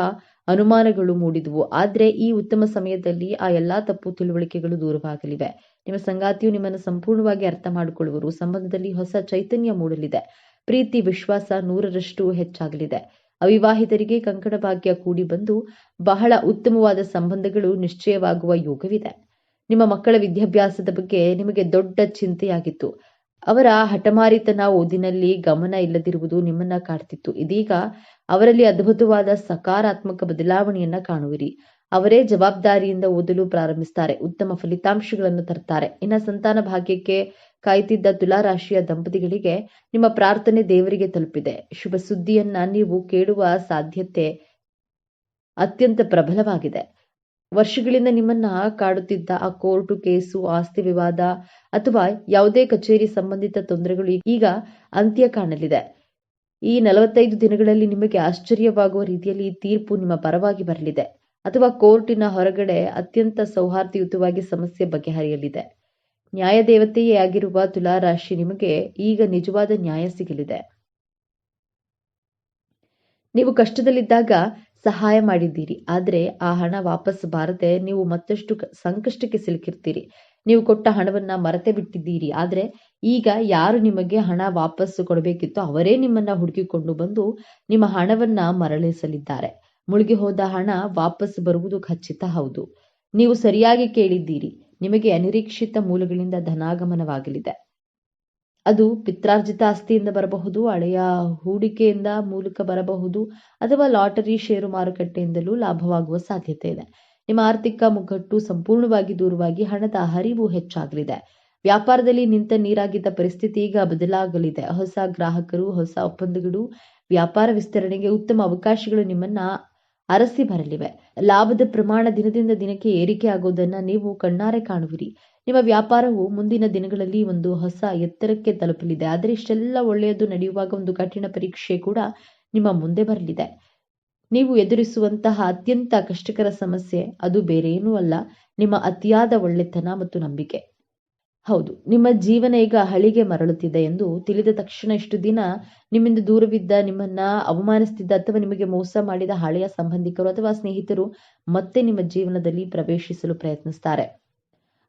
ಅನುಮಾನಗಳು ಮೂಡಿದವು. ಆದ್ರೆ ಈ ಉತ್ತಮ ಸಮಯದಲ್ಲಿ ಆ ಎಲ್ಲಾ ತಪ್ಪು ತಿಳುವಳಿಕೆಗಳು ದೂರವಾಗಲಿವೆ. ನಿಮ್ಮ ಸಂಗಾತಿಯು ನಿಮ್ಮನ್ನು ಸಂಪೂರ್ಣವಾಗಿ ಅರ್ಥ ಮಾಡಿಕೊಳ್ಳುವರು. ಸಂಬಂಧದಲ್ಲಿ ಹೊಸ ಚೈತನ್ಯ ಮೂಡಲಿದೆ. ಪ್ರೀತಿ, ವಿಶ್ವಾಸ 100ರಷ್ಟು ಹೆಚ್ಚಾಗಲಿದೆ. ಅವಿವಾಹಿತರಿಗೆ ಕಂಕಣ ಭಾಗ್ಯ ಕೂಡಿ ಬಂದು ಬಹಳ ಉತ್ತಮವಾದ ಸಂಬಂಧಗಳು ನಿಶ್ಚಯವಾಗುವ ಯೋಗವಿದೆ. ನಿಮ್ಮ ಮಕ್ಕಳ ವಿದ್ಯಾಭ್ಯಾಸದ ಬಗ್ಗೆ ನಿಮಗೆ ದೊಡ್ಡ ಚಿಂತೆಯಾಗಿತ್ತು. ಅವರ ಹಠಮಾರಿತನ, ಓದಿನಲ್ಲಿ ಗಮನ ಇಲ್ಲದಿರುವುದು ನಿಮ್ಮನ್ನ ಕಾಡ್ತಿತ್ತು. ಇದೀಗ ಅವರಲ್ಲಿ ಅದ್ಭುತವಾದ ಸಕಾರಾತ್ಮಕ ಬದಲಾವಣೆಯನ್ನ ಕಾಣುವಿರಿ. ಅವರೇ ಜವಾಬ್ದಾರಿಯಿಂದ ಓದಲು ಪ್ರಾರಂಭಿಸ್ತಾರೆ, ಉತ್ತಮ ಫಲಿತಾಂಶಗಳನ್ನು ತರ್ತಾರೆ. ಇನ್ನ ಸಂತಾನ ಭಾಗ್ಯಕ್ಕೆ ಕಾಯ್ತಿದ್ದ ತುಲಾರಾಶಿಯ ದಂಪತಿಗಳಿಗೆ ನಿಮ್ಮ ಪ್ರಾರ್ಥನೆ ದೇವರಿಗೆ ತಲುಪಿದೆ. ಶುಭ ಸುದ್ದಿಯನ್ನ ನೀವು ಕೇಳುವ ಸಾಧ್ಯತೆ ಅತ್ಯಂತ ಪ್ರಬಲವಾಗಿದೆ. ವರ್ಷಗಳಿಂದ ನಿಮ್ಮನ್ನ ಕಾಡುತ್ತಿದ್ದ ಆ ಕೋರ್ಟು ಕೇಸು, ಆಸ್ತಿ ವಿವಾದ ಅಥವಾ ಯಾವುದೇ ಕಚೇರಿ ಸಂಬಂಧಿತ ತೊಂದರೆಗಳು ಈಗ ಅಂತ್ಯ ಕಾಣಲಿದೆ. ಈ 45 ದಿನಗಳಲ್ಲಿ ನಿಮಗೆ ಆಶ್ಚರ್ಯವಾಗುವ ರೀತಿಯಲ್ಲಿ ಈ ತೀರ್ಪು ನಿಮ್ಮ ಪರವಾಗಿ ಬರಲಿದೆ. ಅಥವಾ ಕೋರ್ಟಿನ ಹೊರಗಡೆ ಅತ್ಯಂತ ಸೌಹಾರ್ದಯುತವಾಗಿ ಸಮಸ್ಯೆ ಬಗೆಹರಿಯಲಿದೆ. ನ್ಯಾಯದೇವತೆಯೇ ಆಗಿರುವ ತುಲಾರಾಶಿ ನಿಮಗೆ ಈಗ ನಿಜವಾದ ನ್ಯಾಯ ಸಿಗಲಿದೆ. ನೀವು ಕಷ್ಟದಲ್ಲಿದ್ದಾಗ ಸಹಾಯ ಮಾಡಿದ್ದೀರಿ, ಆದ್ರೆ ಆ ಹಣ ವಾಪಸ್ ಬಾರದೆ ನೀವು ಮತ್ತಷ್ಟು ಸಂಕಷ್ಟಕ್ಕೆ ಸಿಲುಕಿರ್ತೀರಿ. ನೀವು ಕೊಟ್ಟ ಹಣವನ್ನ ಮರೆತೇ ಬಿಟ್ಟಿದ್ದೀರಿ. ಆದ್ರೆ ಈಗ ಯಾರು ನಿಮಗೆ ಹಣ ವಾಪಸ್ ಕೊಡಬೇಕಿತ್ತೋ ಅವರೇ ನಿಮ್ಮನ್ನ ಹುಡುಕಿಕೊಂಡು ಬಂದು ನಿಮ್ಮ ಹಣವನ್ನ ಮರಳಿಸಲಿದ್ದಾರೆ. ಮುಳುಗಿ ಹೋದ ಹಣ ವಾಪಸ್ ಬರುವುದು ಖಚಿತ. ಹೌದು, ನೀವು ಸರಿಯಾಗಿ ಕೇಳಿದ್ದೀರಿ. ನಿಮಗೆ ಅನಿರೀಕ್ಷಿತ ಮೂಲಗಳಿಂದ ಧನಾಗಮನವಾಗಲಿದೆ. ಅದು ಪಿತ್ರಾರ್ಜಿತ ಆಸ್ತಿಯಿಂದ ಬರಬಹುದು, ಹಳೆಯ ಹೂಡಿಕೆಯಿಂದ ಮೂಲಕ ಬರಬಹುದು, ಅಥವಾ ಲಾಟರಿ, ಷೇರು ಮಾರುಕಟ್ಟೆಯಿಂದಲೂ ಲಾಭವಾಗುವ ಸಾಧ್ಯತೆ ಇದೆ. ನಿಮ್ಮ ಆರ್ಥಿಕ ಮುಗ್ಗಟ್ಟು ಸಂಪೂರ್ಣವಾಗಿ ದೂರವಾಗಿ ಹಣದ ಹರಿವು ಹೆಚ್ಚಾಗಲಿದೆ. ವ್ಯಾಪಾರದಲ್ಲಿ ನಿಂತ ನೀರಾಗಿದ್ದ ಪರಿಸ್ಥಿತಿ ಈಗ ಬದಲಾಗಲಿದೆ. ಹೊಸ ಗ್ರಾಹಕರು, ಹೊಸ ಒಪ್ಪಂದಗಳು, ವ್ಯಾಪಾರ ವಿಸ್ತರಣೆಗೆ ಉತ್ತಮ ಅವಕಾಶಗಳು ನಿಮ್ಮನ್ನ ಅರಸಿ ಬರಲಿವೆ. ಲಾಭದ ಪ್ರಮಾಣ ದಿನದಿಂದ ದಿನಕ್ಕೆ ಏರಿಕೆ ಆಗುವುದನ್ನು ನೀವು ಕಣ್ಣಾರೆ ಕಾಣುವಿರಿ. ನಿಮ್ಮ ವ್ಯಾಪಾರವು ಮುಂದಿನ ದಿನಗಳಲ್ಲಿ ಒಂದು ಹೊಸ ಎತ್ತರಕ್ಕೆ ತಲುಪಲಿದೆ. ಆದರೆ ಇಷ್ಟೆಲ್ಲ ಒಳ್ಳೆಯದು ನಡೆಯುವಾಗ ಒಂದು ಕಠಿಣ ಪರೀಕ್ಷೆ ಕೂಡ ನಿಮ್ಮ ಮುಂದೆ ಬರಲಿದೆ. ನೀವು ಎದುರಿಸುವಂತಹ ಅತ್ಯಂತ ಕಷ್ಟಕರ ಸಮಸ್ಯೆ ಅದು ಬೇರೇನೂ ಅಲ್ಲ, ನಿಮ್ಮ ಅತಿಯಾದ ಒಳ್ಳೆತನ ಮತ್ತು ನಂಬಿಕೆ. ಹೌದು, ನಿಮ್ಮ ಜೀವನ ಈಗ ಹಳಿಗೆ ಮರಳುತ್ತಿದೆ ಎಂದು ತಿಳಿದ ತಕ್ಷಣ ಇಷ್ಟು ದಿನ ನಿಮ್ಮಿಂದ ದೂರವಿದ್ದ, ನಿಮ್ಮನ್ನ ಅವಮಾನಿಸುತ್ತಿದ್ದ ಅಥವಾ ನಿಮಗೆ ಮೋಸ ಮಾಡಿದ ಹಳೆಯ ಸಂಬಂಧಿಕರು ಅಥವಾ ಸ್ನೇಹಿತರು ಮತ್ತೆ ನಿಮ್ಮ ಜೀವನದಲ್ಲಿ ಪ್ರವೇಶಿಸಲು ಪ್ರಯತ್ನಿಸ್ತಾರೆ.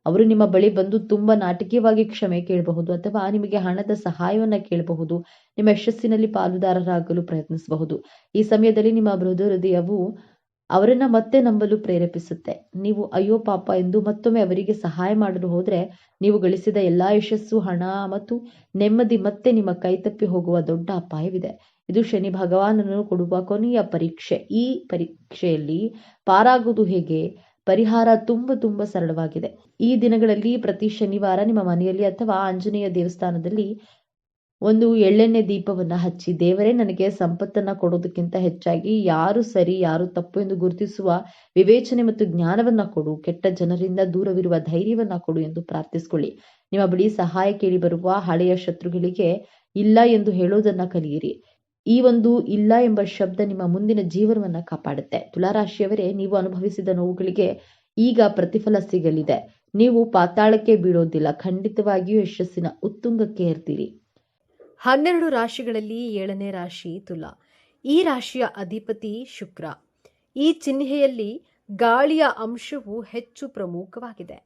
ಅವರು ನಿಮ್ಮ ಬಳಿ ಬಂದು ತುಂಬಾ ನಾಟಕೀಯವಾಗಿ ಕ್ಷಮೆ ಕೇಳಬಹುದು ಅಥವಾ ನಿಮಗೆ ಹಣದ ಸಹಾಯವನ್ನ ಕೇಳಬಹುದು. ನಿಮ್ಮ ಯಶಸ್ಸಿನಲ್ಲಿ ಪಾಲುದಾರರಾಗಲು ಪ್ರಯತ್ನಿಸಬಹುದು. ಈ ಸಮಯದಲ್ಲಿ ನಿಮ್ಮ ಮೃದು ಹೃದಯವು ಅವರನ್ನ ಮತ್ತೆ ನಂಬಲು ಪ್ರೇರೇಪಿಸುತ್ತೆ. ನೀವು ಅಯ್ಯೋ ಪಾಪ ಎಂದು ಮತ್ತೊಮ್ಮೆ ಅವರಿಗೆ ಸಹಾಯ ಮಾಡಲು ಹೋದ್ರೆ ನೀವು ಗಳಿಸಿದ ಎಲ್ಲಾ ಯಶಸ್ಸು, ಹಣ ಮತ್ತು ನೆಮ್ಮದಿ ಮತ್ತೆ ನಿಮ್ಮ ಕೈತಪ್ಪಿ ಹೋಗುವ ದೊಡ್ಡ ಅಪಾಯವಿದೆ. ಇದು ಶನಿ ಭಗವಾನನು ಕೊಡುವ ಕೊನೆಯ ಪರೀಕ್ಷೆ. ಈ ಪರೀಕ್ಷೆಯಲ್ಲಿ ಪಾರಾಗುವುದು ಹೇಗೆ? ಪರಿಹಾರ ತುಂಬಾ ಸರಳವಾಗಿದೆ. ಈ ದಿನಗಳಲ್ಲಿ ಪ್ರತಿ ಶನಿವಾರ ನಿಮ್ಮ ಮನೆಯಲ್ಲಿ ಅಥವಾ ಆಂಜನೇಯ ದೇವಸ್ಥಾನದಲ್ಲಿ ಒಂದು ಎಳ್ಳೆಣ್ಣೆ ದೀಪವನ್ನ ಹಚ್ಚಿ, ದೇವರೇ ನನಗೆ ಸಂಪತ್ತನ್ನ ಕೊಡೋದಕ್ಕಿಂತ ಹೆಚ್ಚಾಗಿ ಯಾರು ಸರಿ ಯಾರು ತಪ್ಪು ಎಂದು ಗುರುತಿಸುವ ವಿವೇಚನೆ ಮತ್ತು ಜ್ಞಾನವನ್ನ ಕೊಡು, ಕೆಟ್ಟ ಜನರಿಂದ ದೂರವಿರುವ ಧೈರ್ಯವನ್ನ ಕೊಡು ಎಂದು ಪ್ರಾರ್ಥಿಸಿಕೊಳ್ಳಿ. ನಿಮ್ಮ ಬಳಿ ಸಹಾಯ ಕೇಳಿ ಬರುವ ಹಳೆಯ ಶತ್ರುಗಳಿಗೆ ಇಲ್ಲ ಎಂದು ಹೇಳೋದನ್ನ ಕಲಿಯಿರಿ. ಈ ಒಂದು ಇಲ್ಲ ಎಂಬ ಶಬ್ದ ನಿಮ್ಮ ಮುಂದಿನ ಜೀವನವನ್ನ ಕಾಪಾಡುತ್ತೆ. ತುಲಾರಾಶಿಯವರೇ, ನೀವು ಅನುಭವಿಸಿದ ನೋವುಗಳಿಗೆ ಈಗ ಪ್ರತಿಫಲ ಸಿಗಲಿದೆ. ನೀವು ಪಾತಾಳಕ್ಕೆ ಬೀಳೋದಿಲ್ಲ, ಖಂಡಿತವಾಗಿಯೂ ಯಶಸ್ಸಿನ ಉತ್ತುಂಗಕ್ಕೆ ಏರ್ತೀರಿ. 12 ರಾಶಿಗಳಲ್ಲಿ 7ನೇ ರಾಶಿ ತುಲಾ. ಈ ರಾಶಿಯ ಅಧಿಪತಿ ಶುಕ್ರ. ಈ ಚಿಹ್ನೆಯಲ್ಲಿ ಗಾಳಿಯ ಅಂಶವು ಹೆಚ್ಚು ಪ್ರಮುಖವಾಗಿದೆ.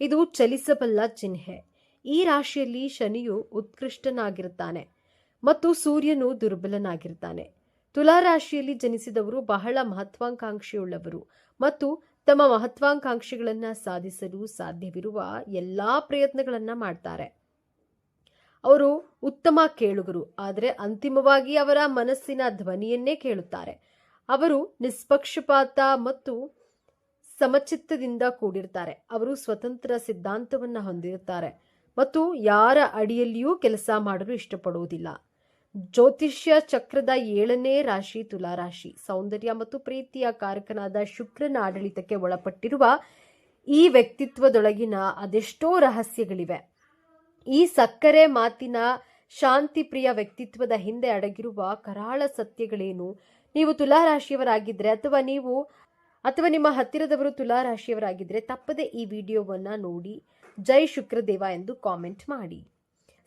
ಇದು ಚಲಿಸಬಲ್ಲ ಚಿಹ್ನೆ. ಈ ರಾಶಿಯಲ್ಲಿ ಶನಿಯು ಉತ್ಕೃಷ್ಟನಾಗಿರುತ್ತಾನೆ ಮತ್ತು ಸೂರ್ಯನು ದುರ್ಬಲನಾಗಿರ್ತಾನೆ. ತುಲಾ ರಾಶಿಯಲ್ಲಿ ಜನಿಸಿದವರು ಬಹಳ ಮಹತ್ವಾಕಾಂಕ್ಷೆಯುಳ್ಳವರು ಮತ್ತು ತಮ್ಮ ಮಹತ್ವಾಕಾಂಕ್ಷೆಗಳನ್ನು ಸಾಧಿಸಲು ಸಾಧ್ಯವಿರುವ ಎಲ್ಲಾ ಪ್ರಯತ್ನಗಳನ್ನ ಮಾಡ್ತಾರೆ. ಅವರು ಉತ್ತಮ ಕೇಳುಗರು, ಆದರೆ ಅಂತಿಮವಾಗಿ ಅವರ ಮನಸ್ಸಿನ ಧ್ವನಿಯನ್ನೇ ಕೇಳುತ್ತಾರೆ. ಅವರು ನಿಷ್ಪಕ್ಷಪಾತ ಮತ್ತು ಸಮಚಿತ್ತದಿಂದ ಕೂಡಿರ್ತಾರೆ. ಅವರು ಸ್ವತಂತ್ರ ಸಿದ್ಧಾಂತವನ್ನ ಹೊಂದಿರುತ್ತಾರೆ ಮತ್ತು ಯಾರ ಅಡಿಯಲ್ಲಿಯೂ ಕೆಲಸ ಮಾಡಲು ಇಷ್ಟಪಡುವುದಿಲ್ಲ. ಜ್ಯೋತಿಷ್ಯ ಚಕ್ರದ 7ನೇ ರಾಶಿ ತುಲಾ ರಾಶಿ. ಸೌಂದರ್ಯ ಮತ್ತು ಪ್ರೀತಿಯ ಕಾರಕನಾದ ಶುಕ್ರನ ಆಡಳಿತಕ್ಕೆ ಒಳಪಟ್ಟಿರುವ ಈ ವ್ಯಕ್ತಿತ್ವದೊಳಗಿನ ಅದೆಷ್ಟೋ ರಹಸ್ಯಗಳಿವೆ. ಈ ಸಕ್ಕರೆ ಮಾತಿನ ಶಾಂತಿಪ್ರಿಯ ವ್ಯಕ್ತಿತ್ವದ ಹಿಂದೆ ಅಡಗಿರುವ ಕರಾಳ ಸತ್ಯಗಳೇನು? ನೀವು ತುಲಾ ರಾಶಿಯವರಾಗಿದ್ರೆ ಅಥವಾ ನಿಮ್ಮ ಹತ್ತಿರದವರು ತುಲಾ ರಾಶಿಯವರಾಗಿದ್ರೆ ತಪ್ಪದೆ ಈ ವಿಡಿಯೋವನ್ನ ನೋಡಿ ಜೈ ಶುಕ್ರದೇವ ಎಂದು ಕಾಮೆಂಟ್ ಮಾಡಿ.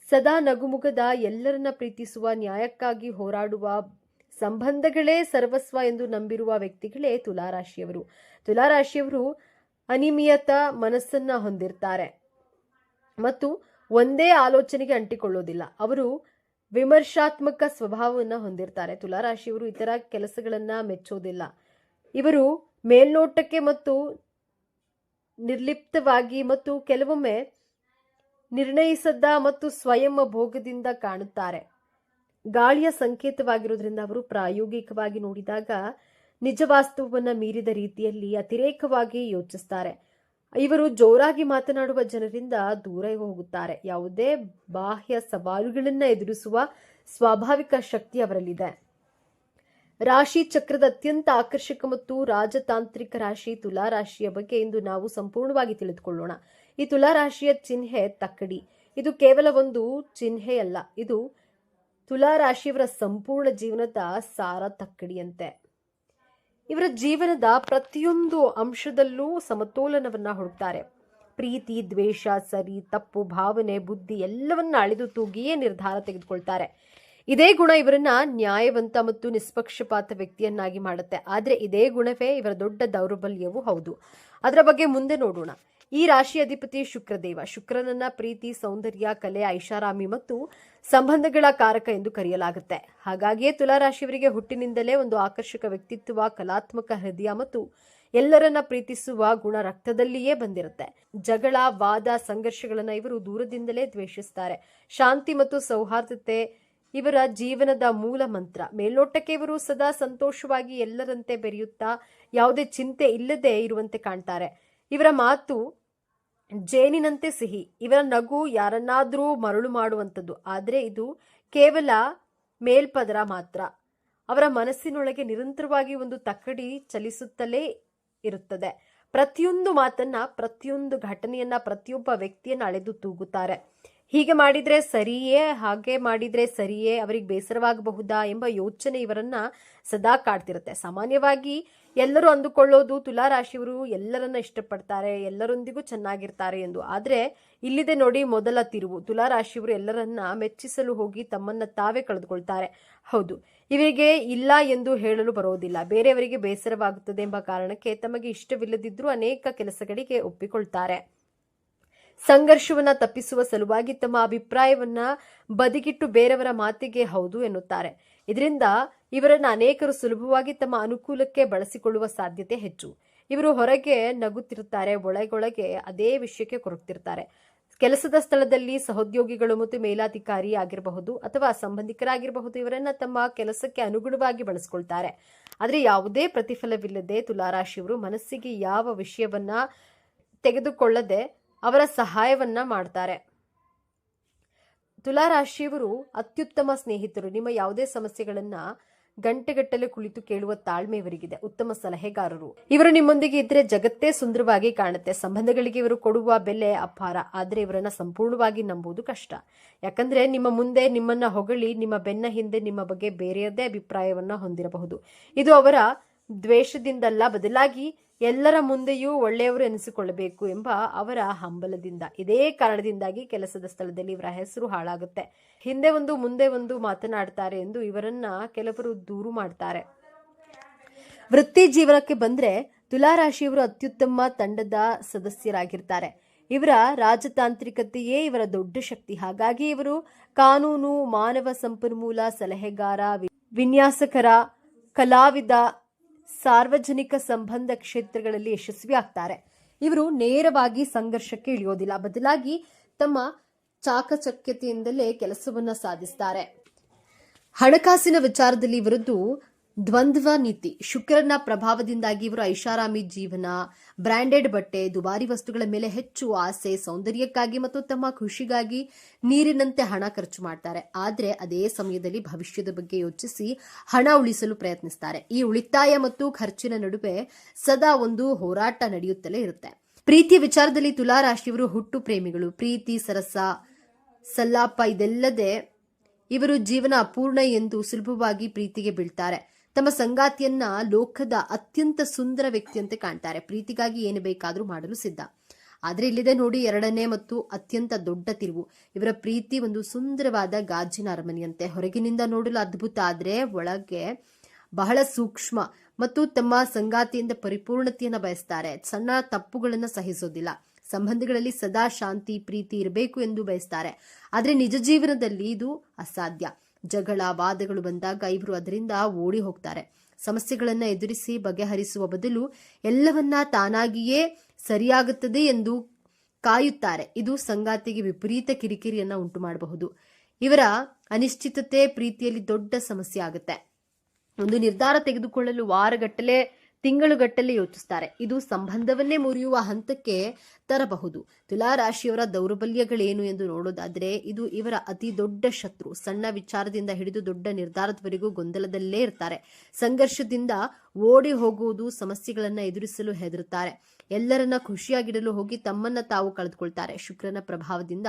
ಸದಾ ನಗುಮುಗದ, ಎಲ್ಲರನ್ನ ಪ್ರೀತಿಸುವ, ನ್ಯಾಯಕ್ಕಾಗಿ ಹೋರಾಡುವ, ಸಂಬಂಧಗಳೇ ಸರ್ವಸ್ವ ಎಂದು ನಂಬಿರುವ ವ್ಯಕ್ತಿಗಳೇ ತುಲಾ ರಾಶಿಯವರು. ತುಲಾ ರಾಶಿಯವರು ಅನಿಯಮಿತ ಮನಸ್ಸನ್ನ ಹೊಂದಿರ್ತಾರೆ ಮತ್ತು ಒಂದೇ ಆಲೋಚನೆಗೆ ಅಂಟಿಕೊಳ್ಳೋದಿಲ್ಲ. ಅವರು ವಿಮರ್ಶಾತ್ಮಕ ಸ್ವಭಾವವನ್ನು ಹೊಂದಿರ್ತಾರೆ. ತುಲಾ ರಾಶಿಯವರು ಇತರ ಕೆಲಸಗಳನ್ನ ಮೆಚ್ಚೋದಿಲ್ಲ. ಇವರು ಮೇಲ್ನೋಟಕ್ಕೆ ಮತ್ತು ನಿರ್ಲಿಪ್ತವಾಗಿ ಮತ್ತು ಕೆಲವೊಮ್ಮೆ ನಿರ್ಣಯಿಸದ ಮತ್ತು ಸ್ವಯಂ ಭೋಗದಿಂದ ಕಾಣುತ್ತಾರೆ. ಗಾಳಿಯ ಸಂಕೇತವಾಗಿರುವುದರಿಂದ ಅವರು ಪ್ರಾಯೋಗಿಕವಾಗಿ ನೋಡಿದಾಗ ನಿಜ ವಾಸ್ತವವನ್ನು ಮೀರಿದ ರೀತಿಯಲ್ಲಿ ಅತಿರೇಕವಾಗಿ ಯೋಚಿಸ್ತಾರೆ. ಇವರು ಜೋರಾಗಿ ಮಾತನಾಡುವ ಜನರಿಂದ ದೂರ ಹೋಗುತ್ತಾರೆ. ಯಾವುದೇ ಬಾಹ್ಯ ಸವಾಲುಗಳನ್ನು ಎದುರಿಸುವ ಸ್ವಾಭಾವಿಕ ಶಕ್ತಿ ಅವರಲ್ಲಿದೆ. ರಾಶಿ ಚಕ್ರದ ಅತ್ಯಂತ ಆಕರ್ಷಕ ಮತ್ತು ರಾಜತಾಂತ್ರಿಕ ರಾಶಿ ತುಲಾ ರಾಶಿಯ ಬಗ್ಗೆ ಇಂದು ನಾವು ಸಂಪೂರ್ಣವಾಗಿ ತಿಳಿದುಕೊಳ್ಳೋಣ. ಈ ತುಲಾ ರಾಶಿಯ ಚಿಹ್ನೆ ತಕ್ಕಡಿ. ಇದು ಕೇವಲ ಒಂದು ಚಿಹ್ನೆಯಲ್ಲ, ಇದು ತುಲಾ ರಾಶಿಯವರ ಸಂಪೂರ್ಣ ಜೀವನದ ಸಾರ ತಕ್ಕಡಿಯಂತೆ. ಇವರ ಜೀವನದ ಪ್ರತಿಯೊಂದು ಅಂಶದಲ್ಲೂ ಸಮತೋಲನವನ್ನ ಹುಡುಕ್ತಾರೆ. ಪ್ರೀತಿ, ದ್ವೇಷ, ಸರಿ ತಪ್ಪು, ಭಾವನೆ, ಬುದ್ಧಿ ಎಲ್ಲವನ್ನ ಅಳೆದು ತೂಗಿಯೇ ನಿರ್ಧಾರ ತೆಗೆದುಕೊಳ್ತಾರೆ. ಇದೇ ಗುಣ ಇವರನ್ನ ನ್ಯಾಯವಂತ ಮತ್ತು ನಿಷ್ಪಕ್ಷಪಾತ ವ್ಯಕ್ತಿಯನ್ನಾಗಿ ಮಾಡುತ್ತೆ. ಆದರೆ ಇದೇ ಗುಣವೇ ಇವರ ದೊಡ್ಡ ದೌರ್ಬಲ್ಯವೂ ಹೌದು. ಅದರ ಬಗ್ಗೆ ಮುಂದೆ ನೋಡೋಣ. ಈ ರಾಶಿ ಅಧಿಪತಿ ಶುಕ್ರದೇವ. ಶುಕ್ರನನ್ನ ಪ್ರೀತಿ, ಸೌಂದರ್ಯ, ಕಲೆ, ಐಷಾರಾಮಿ ಮತ್ತು ಸಂಬಂಧಗಳ ಕಾರಕ ಎಂದು ಕರೆಯಲಾಗುತ್ತೆ. ಹಾಗಾಗಿಯೇ ತುಲಾ ರಾಶಿಯವರಿಗೆ ಹುಟ್ಟಿನಿಂದಲೇ ಒಂದು ಆಕರ್ಷಕ ವ್ಯಕ್ತಿತ್ವ, ಕಲಾತ್ಮಕ ಹೃದಯ ಮತ್ತು ಎಲ್ಲರನ್ನ ಪ್ರೀತಿಸುವ ಗುಣ ರಕ್ತದಲ್ಲಿಯೇ ಬಂದಿರುತ್ತೆ. ಜಗಳ, ವಾದ, ಸಂಘರ್ಷಗಳನ್ನ ಇವರು ದೂರದಿಂದಲೇ ದ್ವೇಷಿಸ್ತಾರೆ. ಶಾಂತಿ ಮತ್ತು ಸೌಹಾರ್ದತೆ ಇವರ ಜೀವನದ ಮೂಲ ಮಂತ್ರ. ಮೇಲ್ನೋಟಕ್ಕೆ ಇವರು ಸದಾ ಸಂತೋಷವಾಗಿ ಎಲ್ಲರಂತೆ ಬೆರೆಯುತ್ತಾ ಯಾವುದೇ ಚಿಂತೆ ಇಲ್ಲದೆ ಇರುವಂತೆ ಕಾಣ್ತಾರೆ. ಇವರ ಮಾತು ಜೇನಿನಂತೆ ಸಿಹಿ. ಇವರ ನಗು ಯಾರನ್ನಾದರೂ ಮರಳು ಮಾಡುವಂಥದ್ದು. ಆದರೆ ಇದು ಕೇವಲ ಮೇಲ್ಪದರ ಮಾತ್ರ. ಅವರ ಮನಸ್ಸಿನೊಳಗೆ ನಿರಂತರವಾಗಿ ಒಂದು ತಕ್ಕಡಿ ಚಲಿಸುತ್ತಲೇ ಇರುತ್ತದೆ. ಪ್ರತಿಯೊಂದು ಮಾತನ್ನ, ಪ್ರತಿಯೊಂದು ಘಟನೆಯನ್ನ, ಪ್ರತಿಯೊಬ್ಬ ವ್ಯಕ್ತಿಯನ್ನ ಅಳೆದು ತೂಗುತ್ತಾರೆ. ಹೀಗೆ ಮಾಡಿದ್ರೆ ಸರಿಯೇ, ಹಾಗೆ ಮಾಡಿದ್ರೆ ಸರಿಯೇ, ಅವರಿಗೆ ಬೇಸರವಾಗಬಹುದಾ ಎಂಬ ಯೋಚನೆ ಇವರನ್ನ ಸದಾ ಕಾಡ್ತಿರುತ್ತೆ. ಸಾಮಾನ್ಯವಾಗಿ ಎಲ್ಲರೂ ಅಂದುಕೊಳ್ಳೋದು ತುಲಾರಾಶಿಯವರು ಎಲ್ಲರನ್ನ ಇಷ್ಟಪಡ್ತಾರೆ, ಎಲ್ಲರೊಂದಿಗೂ ಚೆನ್ನಾಗಿರ್ತಾರೆ ಎಂದು. ಆದ್ರೆ ಇಲ್ಲಿದೆ ನೋಡಿ ಮೊದಲ ತಿರುವು. ತುಲಾರಾಶಿಯವರು ಎಲ್ಲರನ್ನ ಮೆಚ್ಚಿಸಲು ಹೋಗಿ ತಮ್ಮನ್ನ ತಾವೇ ಕಳೆದುಕೊಳ್ತಾರೆ. ಹೌದು, ಇವರಿಗೆ ಇಲ್ಲ ಎಂದು ಹೇಳಲು ಬರೋದಿಲ್ಲ. ಬೇರೆಯವರಿಗೆ ಬೇಸರವಾಗುತ್ತದೆ ಎಂಬ ಕಾರಣಕ್ಕೆ ತಮಗೆ ಇಷ್ಟವಿಲ್ಲದಿದ್ರೂ ಅನೇಕ ಕೆಲಸಗಳಿಗೆ ಒಪ್ಪಿಕೊಳ್ತಾರೆ. ಸಂಘರ್ಷವನ್ನ ತಪ್ಪಿಸುವ ಸಲುವಾಗಿ ತಮ್ಮ ಅಭಿಪ್ರಾಯವನ್ನ ಬದಿಗಿಟ್ಟು ಬೇರೆಯವರ ಮಾತಿಗೆ ಹೌದು ಎನ್ನುತ್ತಾರೆ. ಇದರಿಂದ ಇವರನ್ನ ಅನೇಕರು ಸುಲಭವಾಗಿ ತಮ್ಮ ಅನುಕೂಲಕ್ಕೆ ಬಳಸಿಕೊಳ್ಳುವ ಸಾಧ್ಯತೆ ಹೆಚ್ಚು. ಇವರು ಹೊರಗೆ ನಗುತ್ತಿರುತ್ತಾರೆ, ಒಳಗೊಳಗೆ ಅದೇ ವಿಷಯಕ್ಕೆ ಕೊರಗ್ತಿರ್ತಾರೆ. ಕೆಲಸದ ಸ್ಥಳದಲ್ಲಿ ಸಹೋದ್ಯೋಗಿಗಳು ಮತ್ತು ಮೇಲಾಧಿಕಾರಿ ಆಗಿರಬಹುದು ಅಥವಾ ಸಂಬಂಧಿಕರಾಗಿರಬಹುದು, ಇವರನ್ನ ತಮ್ಮ ಕೆಲಸಕ್ಕೆ ಅನುಗುಣವಾಗಿ ಬಳಸಿಕೊಳ್ತಾರೆ. ಆದ್ರೆ ಯಾವುದೇ ಪ್ರತಿಫಲವಿಲ್ಲದೆ ತುಲಾರಾಶಿಯವರು ಮನಸ್ಸಿಗೆ ಯಾವ ವಿಷಯವನ್ನ ತೆಗೆದುಕೊಳ್ಳದೆ ಅವರ ಸಹಾಯವನ್ನ ಮಾಡ್ತಾರೆ. ತುಲಾರಾಶಿಯವರು ಅತ್ಯುತ್ತಮ ಸ್ನೇಹಿತರು. ನಿಮ್ಮ ಯಾವುದೇ ಸಮಸ್ಯೆಗಳನ್ನ ಗಂಟೆಗಟ್ಟಲೆ ಕುಳಿತು ಕೇಳುವ ತಾಳ್ಮೆ ಇವರಿಗಿದೆ. ಉತ್ತಮ ಸಲಹೆಗಾರರು. ಇವರು ನಿಮ್ಮೊಂದಿಗೆ ಇದ್ರೆ ಜಗತ್ತೇ ಸುಂದರವಾಗಿ ಕಾಣುತ್ತೆ. ಸಂಬಂಧಗಳಿಗೆ ಇವರು ಕೊಡುವ ಬೆಲೆ ಅಪಾರ. ಆದ್ರೆ ಇವರನ್ನ ಸಂಪೂರ್ಣವಾಗಿ ನಂಬುವುದು ಕಷ್ಟ. ಯಾಕಂದ್ರೆ ನಿಮ್ಮ ಮುಂದೆ ನಿಮ್ಮನ್ನ ಹೊಗಳಿ ನಿಮ್ಮ ಬೆನ್ನ ಹಿಂದೆ ನಿಮ್ಮ ಬಗ್ಗೆ ಬೇರೆಯದೇ ಅಭಿಪ್ರಾಯವನ್ನ ಹೊಂದಿರಬಹುದು. ಇದು ಅವರ ದ್ವೇಷದಿಂದಲ್ಲ, ಬದಲಾಗಿ ಎಲ್ಲರ ಮುಂದೆಯೂ ಒಳ್ಳೆಯವರು ಎನಿಸಿಕೊಳ್ಳಬೇಕು ಎಂಬ ಅವರ ಹಂಬಲದಿಂದ. ಇದೇ ಕಾರಣದಿಂದಾಗಿ ಕೆಲಸದ ಸ್ಥಳದಲ್ಲಿ ಇವರ ಹೆಸರು ಹಾಳಾಗುತ್ತೆ. ಹಿಂದೆ ಒಂದು ಮುಂದೆ ಒಂದು ಮಾತನಾಡ್ತಾರೆ ಎಂದು ಇವರನ್ನ ಕೆಲವರು ದೂರು ಮಾಡ್ತಾರೆ. ವೃತ್ತಿ ಜೀವನಕ್ಕೆ ಬಂದ್ರೆ ತುಲಾರಾಶಿಯವರು ಅತ್ಯುತ್ತಮ ತಂಡದ ಸದಸ್ಯರಾಗಿರ್ತಾರೆ. ಇವರ ರಾಜತಾಂತ್ರಿಕತೆಯೇ ಇವರ ದೊಡ್ಡ ಶಕ್ತಿ. ಹಾಗಾಗಿ ಇವರು ಕಾನೂನು, ಮಾನವ ಸಂಪನ್ಮೂಲ, ಸಲಹೆಗಾರ, ವಿನ್ಯಾಸಕರ, ಕಲಾವಿದ, ಸಾರ್ವಜನಿಕ ಸಂಬಂಧ ಕ್ಷೇತ್ರಗಳಲ್ಲಿ ಯಶಸ್ವಿ ಆಗ್ತಾರೆ. ಇವರು ನೇರವಾಗಿ ಸಂಘರ್ಷಕ್ಕೆ ಇಳಿಯೋದಿಲ್ಲ, ಬದಲಾಗಿ ತಮ್ಮ ಚಾಕಚಕ್ಯತೆಯಿಂದಲೇ ಕೆಲಸವನ್ನ ಸಾಧಿಸ್ತಾರೆ. ಹಣಕಾಸಿನ ವಿಚಾರದಲ್ಲಿ ಇವರದ್ದು ದ್ವಂದ್ವ ನೀತಿ. ಶುಕ್ರನ ಪ್ರಭಾವದಿಂದಾಗಿ ಇವರು ಐಷಾರಾಮಿ ಜೀವನ, ಬ್ರಾಂಡೆಡ್ ಬಟ್ಟೆ, ದುಬಾರಿ ವಸ್ತುಗಳ ಮೇಲೆ ಹೆಚ್ಚು ಆಸೆ, ಸೌಂದರ್ಯಕ್ಕಾಗಿ ಮತ್ತು ತಮ್ಮ ಖುಷಿಗಾಗಿ ನೀರಿನಂತೆ ಹಣ ಖರ್ಚು ಮಾಡ್ತಾರೆ. ಆದ್ರೆ ಅದೇ ಸಮಯದಲ್ಲಿ ಭವಿಷ್ಯದ ಬಗ್ಗೆ ಯೋಚಿಸಿ ಹಣ ಉಳಿಸಲು ಪ್ರಯತ್ನಿಸ್ತಾರೆ. ಈ ಉಳಿತಾಯ ಮತ್ತು ಖರ್ಚಿನ ನಡುವೆ ಸದಾ ಒಂದು ಹೋರಾಟ ನಡೆಯುತ್ತಲೇ ಇರುತ್ತೆ. ಪ್ರೀತಿಯ ವಿಚಾರದಲ್ಲಿ ತುಲಾರಾಶಿಯವರು ಹುಟ್ಟು ಪ್ರೇಮಿಗಳು. ಪ್ರೀತಿ, ಸರಸ, ಸಲ್ಲಾಪ ಇದೆಲ್ಲದೆ ಇವರು ಜೀವನ ಅಪೂರ್ಣ ಎಂದು ಸುಲಭವಾಗಿ ಪ್ರೀತಿಗೆ ಬೀಳ್ತಾರೆ. ತಮ್ಮ ಸಂಗಾತಿಯನ್ನ ಲೋಕದ ಅತ್ಯಂತ ಸುಂದರ ವ್ಯಕ್ತಿಯಂತೆ ಕಾಣ್ತಾರೆ. ಪ್ರೀತಿಗಾಗಿ ಏನು ಬೇಕಾದರೂ ಮಾಡಲು ಸಿದ್ಧ. ಆದ್ರೆ ಇಲ್ಲಿದೆ ನೋಡಿ ಎರಡನೇ ಮತ್ತು ಅತ್ಯಂತ ದೊಡ್ಡ ತಿರುವು. ಇವರ ಪ್ರೀತಿ ಒಂದು ಸುಂದರವಾದ ಗಾಜಿನ ಅರಮನೆಯಂತೆ. ಹೊರಗಿನಿಂದ ನೋಡಲು ಅದ್ಭುತ, ಆದ್ರೆ ಒಳಗೆ ಬಹಳ ಸೂಕ್ಷ್ಮ ಮತ್ತು ತಮ್ಮ ಸಂಗಾತಿಯಿಂದ ಪರಿಪೂರ್ಣತೆಯನ್ನ ಬಯಸ್ತಾರೆ. ಸಣ್ಣ ತಪ್ಪುಗಳನ್ನ ಸಹಿಸೋದಿಲ್ಲ. ಸಂಬಂಧಗಳಲ್ಲಿ ಸದಾ ಶಾಂತಿ, ಪ್ರೀತಿ ಇರಬೇಕು ಎಂದು ಬಯಸ್ತಾರೆ. ಆದ್ರೆ ನಿಜ ಜೀವನದಲ್ಲಿ ಇದು ಅಸಾಧ್ಯ. ಜಗಳ, ವಾದಗಳು ಬಂದಾಗ ಇವರು ಅದರಿಂದ ಓಡಿ ಹೋಗ್ತಾರೆ. ಸಮಸ್ಯೆಗಳನ್ನ ಎದುರಿಸಿ ಬಗೆಹರಿಸುವ ಬದಲು ಎಲ್ಲವನ್ನ ತಾನಾಗಿಯೇ ಸರಿಯಾಗುತ್ತದೆ ಎಂದು ಕಾಯುತ್ತಾರೆ. ಇದು ಸಂಗಾತಿಗೆ ವಿಪರೀತ ಕಿರಿಕಿರಿಯನ್ನ ಉಂಟು ಮಾಡಬಹುದು. ಇವರ ಅನಿಶ್ಚಿತತೆ ಪ್ರೀತಿಯಲ್ಲಿ ದೊಡ್ಡ ಸಮಸ್ಯೆ ಆಗುತ್ತೆ. ಒಂದು ನಿರ್ಧಾರ ತೆಗೆದುಕೊಳ್ಳಲು ವಾರಗಟ್ಟಲೆ, ತಿಂಗಳುಗಟ್ಟಲೆ ಯೋಚಿಸ್ತಾರೆ. ಇದು ಸಂಬಂಧವನ್ನೇ ಮುರಿಯುವ ಹಂತಕ್ಕೆ ತರಬಹುದು. ತುಲಾರಾಶಿಯವರ ದೌರ್ಬಲ್ಯಗಳೇನು ಎಂದು ನೋಡೋದಾದ್ರೆ ಇದು ಇವರ ಅತಿ ದೊಡ್ಡ ಶತ್ರು. ಸಣ್ಣ ವಿಚಾರದಿಂದ ಹಿಡಿದು ದೊಡ್ಡ ನಿರ್ಧಾರದವರೆಗೂ ಗೊಂದಲದಲ್ಲೇ ಇರ್ತಾರೆ. ಸಂಘರ್ಷದಿಂದ ಓಡಿ ಹೋಗುವುದು, ಸಮಸ್ಯೆಗಳನ್ನ ಎದುರಿಸಲು ಹೆದರುತ್ತಾರೆ. ಎಲ್ಲರನ್ನ ಖುಷಿಯಾಗಿಡಲು ಹೋಗಿ ತಮ್ಮನ್ನ ತಾವು ಕಳೆದುಕೊಳ್ತಾರೆ. ಶುಕ್ರನ ಪ್ರಭಾವದಿಂದ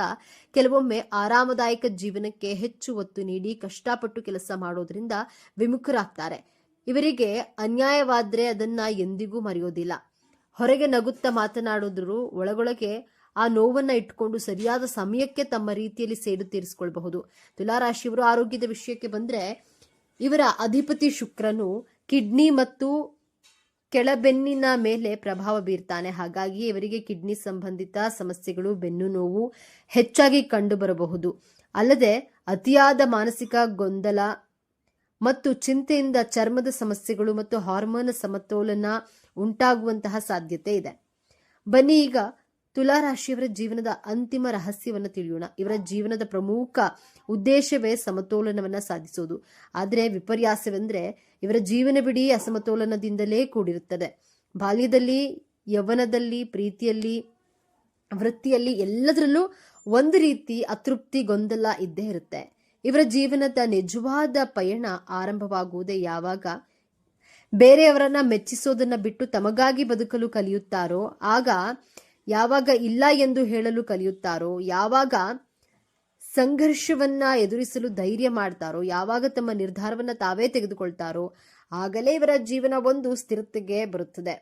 ಕೆಲವೊಮ್ಮೆ ಆರಾಮದಾಯಕ ಜೀವನಕ್ಕೆ ಹೆಚ್ಚು ಒತ್ತು ನೀಡಿ ಕಷ್ಟಪಟ್ಟು ಕೆಲಸ ಮಾಡೋದ್ರಿಂದ ವಿಮುಖರಾಗ್ತಾರೆ. ಇವರಿಗೆ ಅನ್ಯಾಯವಾದ್ರೆ ಅದನ್ನ ಎಂದಿಗೂ ಮರೆಯೋದಿಲ್ಲ. ಹೊರಗೆ ನಗುತ್ತಾ ಮಾತನಾಡೋದ್ರು ಒಳಗೊಳಗೆ ಆ ನೋವನ್ನ ಇಟ್ಕೊಂಡು ಸರಿಯಾದ ಸಮಯಕ್ಕೆ ತಮ್ಮ ರೀತಿಯಲ್ಲಿ ಸೇಡು ತೀರಿಸಿಕೊಳ್ಳಬಹುದು. ತುಲಾರಾಶಿಯವರು ಆರೋಗ್ಯದ ವಿಷಯಕ್ಕೆ ಬಂದ್ರೆ ಇವರ ಅಧಿಪತಿ ಶುಕ್ರನು ಕಿಡ್ನಿ ಮತ್ತು ಕೆಳಬೆನ್ನಿನ ಮೇಲೆ ಪ್ರಭಾವ ಬೀರ್ತಾನೆ. ಹಾಗಾಗಿ ಇವರಿಗೆ ಕಿಡ್ನಿ ಸಂಬಂಧಿತ ಸಮಸ್ಯೆಗಳು, ಬೆನ್ನು ನೋವು ಹೆಚ್ಚಾಗಿ ಕಂಡು ಬರಬಹುದು. ಅಲ್ಲದೆ ಅತಿಯಾದ ಮಾನಸಿಕ ಗೊಂದಲ ಮತ್ತು ಚಿಂತೆಯಿಂದ ಚರ್ಮದ ಸಮಸ್ಯೆಗಳು ಮತ್ತು ಹಾರ್ಮೋನ್ ಸಮತೋಲನ ಉಂಟಾಗುವಂತಹ ಸಾಧ್ಯತೆ ಇದೆ. ಬನ್ನಿ ಈಗ ತುಲಾರಾಶಿಯವರ ಜೀವನದ ಅಂತಿಮ ರಹಸ್ಯವನ್ನು ತಿಳಿಯೋಣ. ಇವರ ಜೀವನದ ಪ್ರಮುಖ ಉದ್ದೇಶವೇ ಸಮತೋಲನವನ್ನ ಸಾಧಿಸೋದು. ಆದರೆ ವಿಪರ್ಯಾಸವೆಂದ್ರೆ ಇವರ ಜೀವನವಿಡೀ ಅಸಮತೋಲನದಿಂದಲೇ ಕೂಡಿರುತ್ತದೆ. ಬಾಲ್ಯದಲ್ಲಿ, ಯೌವನದಲ್ಲಿ, ಪ್ರೀತಿಯಲ್ಲಿ, ವೃತ್ತಿಯಲ್ಲಿ ಎಲ್ಲದರಲ್ಲೂ ಒಂದು ರೀತಿ ಅತೃಪ್ತಿ, ಗೊಂದಲ ಇದ್ದೇ ಇರುತ್ತೆ. ಇವರ ಜೀವನದ ನಿಜವಾದ ಪಯಣ ಆರಂಭವಾಗುವುದೇ ಯಾವಾಗ ಬೇರೆಯವರನ್ನ ಮೆಚ್ಚಿಸೋದನ್ನ ಬಿಟ್ಟು ತಮಗಾಗಿ ಬದುಕಲು ಕಲಿಯುತ್ತಾರೋ, ಆಗ ಯಾವಾಗ ಇಲ್ಲ ಎಂದು ಹೇಳಲು ಕಲಿಯುತ್ತಾರೋ, ಯಾವಾಗ ಸಂಘರ್ಷವನ್ನ ಎದುರಿಸಲು ಧೈರ್ಯ ಮಾಡ್ತಾರೋ, ಯಾವಾಗ ತಮ್ಮ ನಿರ್ಧಾರವನ್ನ ತಾವೇ ತೆಗೆದುಕೊಳ್ತಾರೋ, ಆಗಲೇ ಇವರ ಜೀವನ ಒಂದು ಸ್ಥಿರತೆಗೆ ಬರುತ್ತದೆ.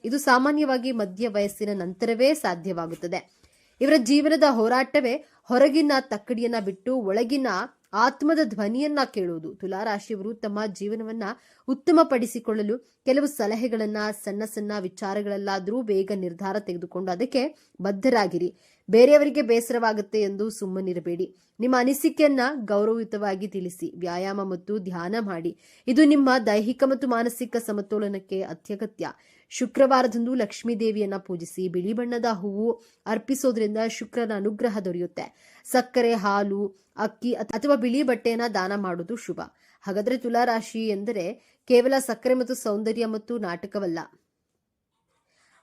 ಇದು ಸಾಮಾನ್ಯವಾಗಿ ಮಧ್ಯ ವಯಸ್ಸಿನ ನಂತರವೇ ಸಾಧ್ಯವಾಗುತ್ತದೆ. ಇವರ ಜೀವನದ ಹೋರಾಟವೇ ಹೊರಗಿನ ತಕ್ಕಡಿಯನ್ನ ಬಿಟ್ಟು ಒಳಗಿನ ಆತ್ಮದ ಧ್ವನಿಯನ್ನ ಕೇಳುವುದು. ತುಲಾರಾಶಿಯವರು ತಮ್ಮ ಜೀವನವನ್ನ ಉತ್ತಮಪಡಿಸಿಕೊಳ್ಳಲು ಕೆಲವು ಸಲಹೆಗಳನ್ನ, ಸಣ್ಣ ಸಣ್ಣ ವಿಚಾರಗಳಲ್ಲಾದರೂ ಬೇಗ ನಿರ್ಧಾರ ತೆಗೆದುಕೊಂಡು ಅದಕ್ಕೆ ಬದ್ಧರಾಗಿರಿ. ಬೇರೆಯವರಿಗೆ ಬೇಸರವಾಗುತ್ತೆ ಎಂದು ಸುಮ್ಮನಿರಬೇಡಿ. ನಿಮ್ಮ ಅನಿಸಿಕೆಯನ್ನ ಗೌರವಯುತವಾಗಿ ತಿಳಿಸಿ. ವ್ಯಾಯಾಮ ಮತ್ತು ಧ್ಯಾನ ಮಾಡಿ. ಇದು ನಿಮ್ಮ ದೈಹಿಕ ಮತ್ತು ಮಾನಸಿಕ ಸಮತೋಲನಕ್ಕೆ ಅತ್ಯಗತ್ಯ. ಶುಕ್ರವಾರದಂದು ಲಕ್ಷ್ಮೀ ದೇವಿಯನ್ನ ಪೂಜಿಸಿ. ಬಿಳಿ ಬಣ್ಣದ ಹೂವು ಅರ್ಪಿಸೋದ್ರಿಂದ ಶುಕ್ರನ ಅನುಗ್ರಹ ದೊರೆಯುತ್ತೆ. ಸಕ್ಕರೆ, ಹಾಲು, ಅಕ್ಕಿ ಅಥವಾ ಬಿಳಿ ಬಟ್ಟೆಯನ್ನ ದಾನ ಮಾಡುವುದು ಶುಭ. ಹಾಗಾದ್ರೆ ತುಲಾರಾಶಿ ಎಂದರೆ ಕೇವಲ ಸಕ್ಕರೆ ಮತ್ತು ಸೌಂದರ್ಯ ಮತ್ತು ನಾಟಕವಲ್ಲ.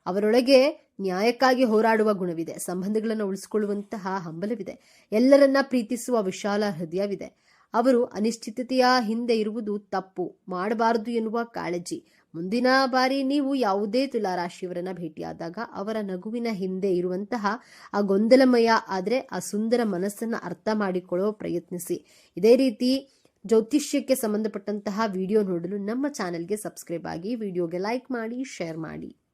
ಅವರೊಳಗೆ ನ್ಯಾಯಕ್ಕಾಗಿ ಹೋರಾಡುವ ಗುಣವಿದೆ. ಸಂಬಂಧಗಳನ್ನು ಉಳಿಸಿಕೊಳ್ಳುವಂತಹ ಹಂಬಲವಿದೆ. ಎಲ್ಲರನ್ನ ಪ್ರೀತಿಸುವ ವಿಶಾಲ ಹೃದಯವಿದೆ. ಅವರು ಅನಿಶ್ಚಿತತೆಯ ಹಿಂದೆ ಇರುವುದು ತಪ್ಪು ಮಾಡಬಾರದು ಎನ್ನುವ ಕಾಳಜಿ. ಮುಂದಿನ ಬಾರಿ ನೀವು ಯಾವುದೇ ತುಲಾರಾಶಿಯವರನ್ನ ಭೇಟಿಯಾದಾಗ ಅವರ ನಗುವಿನ ಹಿಂದೆ ಇರುವಂತಹ ಆ ಗೊಂದಲಮಯ ಆದರೆ ಆ ಸುಂದರ ಮನಸ್ಸನ್ನ ಅರ್ಥ ಮಾಡಿಕೊಳ್ಳೋ ಪ್ರಯತ್ನಿಸಿ. ಇದೇ ರೀತಿ ಜ್ಯೋತಿಷ್ಯಕ್ಕೆ ಸಂಬಂಧಪಟ್ಟಂತಹ ವಿಡಿಯೋ ನೋಡಲು ನಮ್ಮ ಚಾನೆಲ್ಗೆ ಸಬ್ಸ್ಕ್ರೈಬ್ ಆಗಿ, ವಿಡಿಯೋಗೆ ಲೈಕ್ ಮಾಡಿ, ಶೇರ್ ಮಾಡಿ.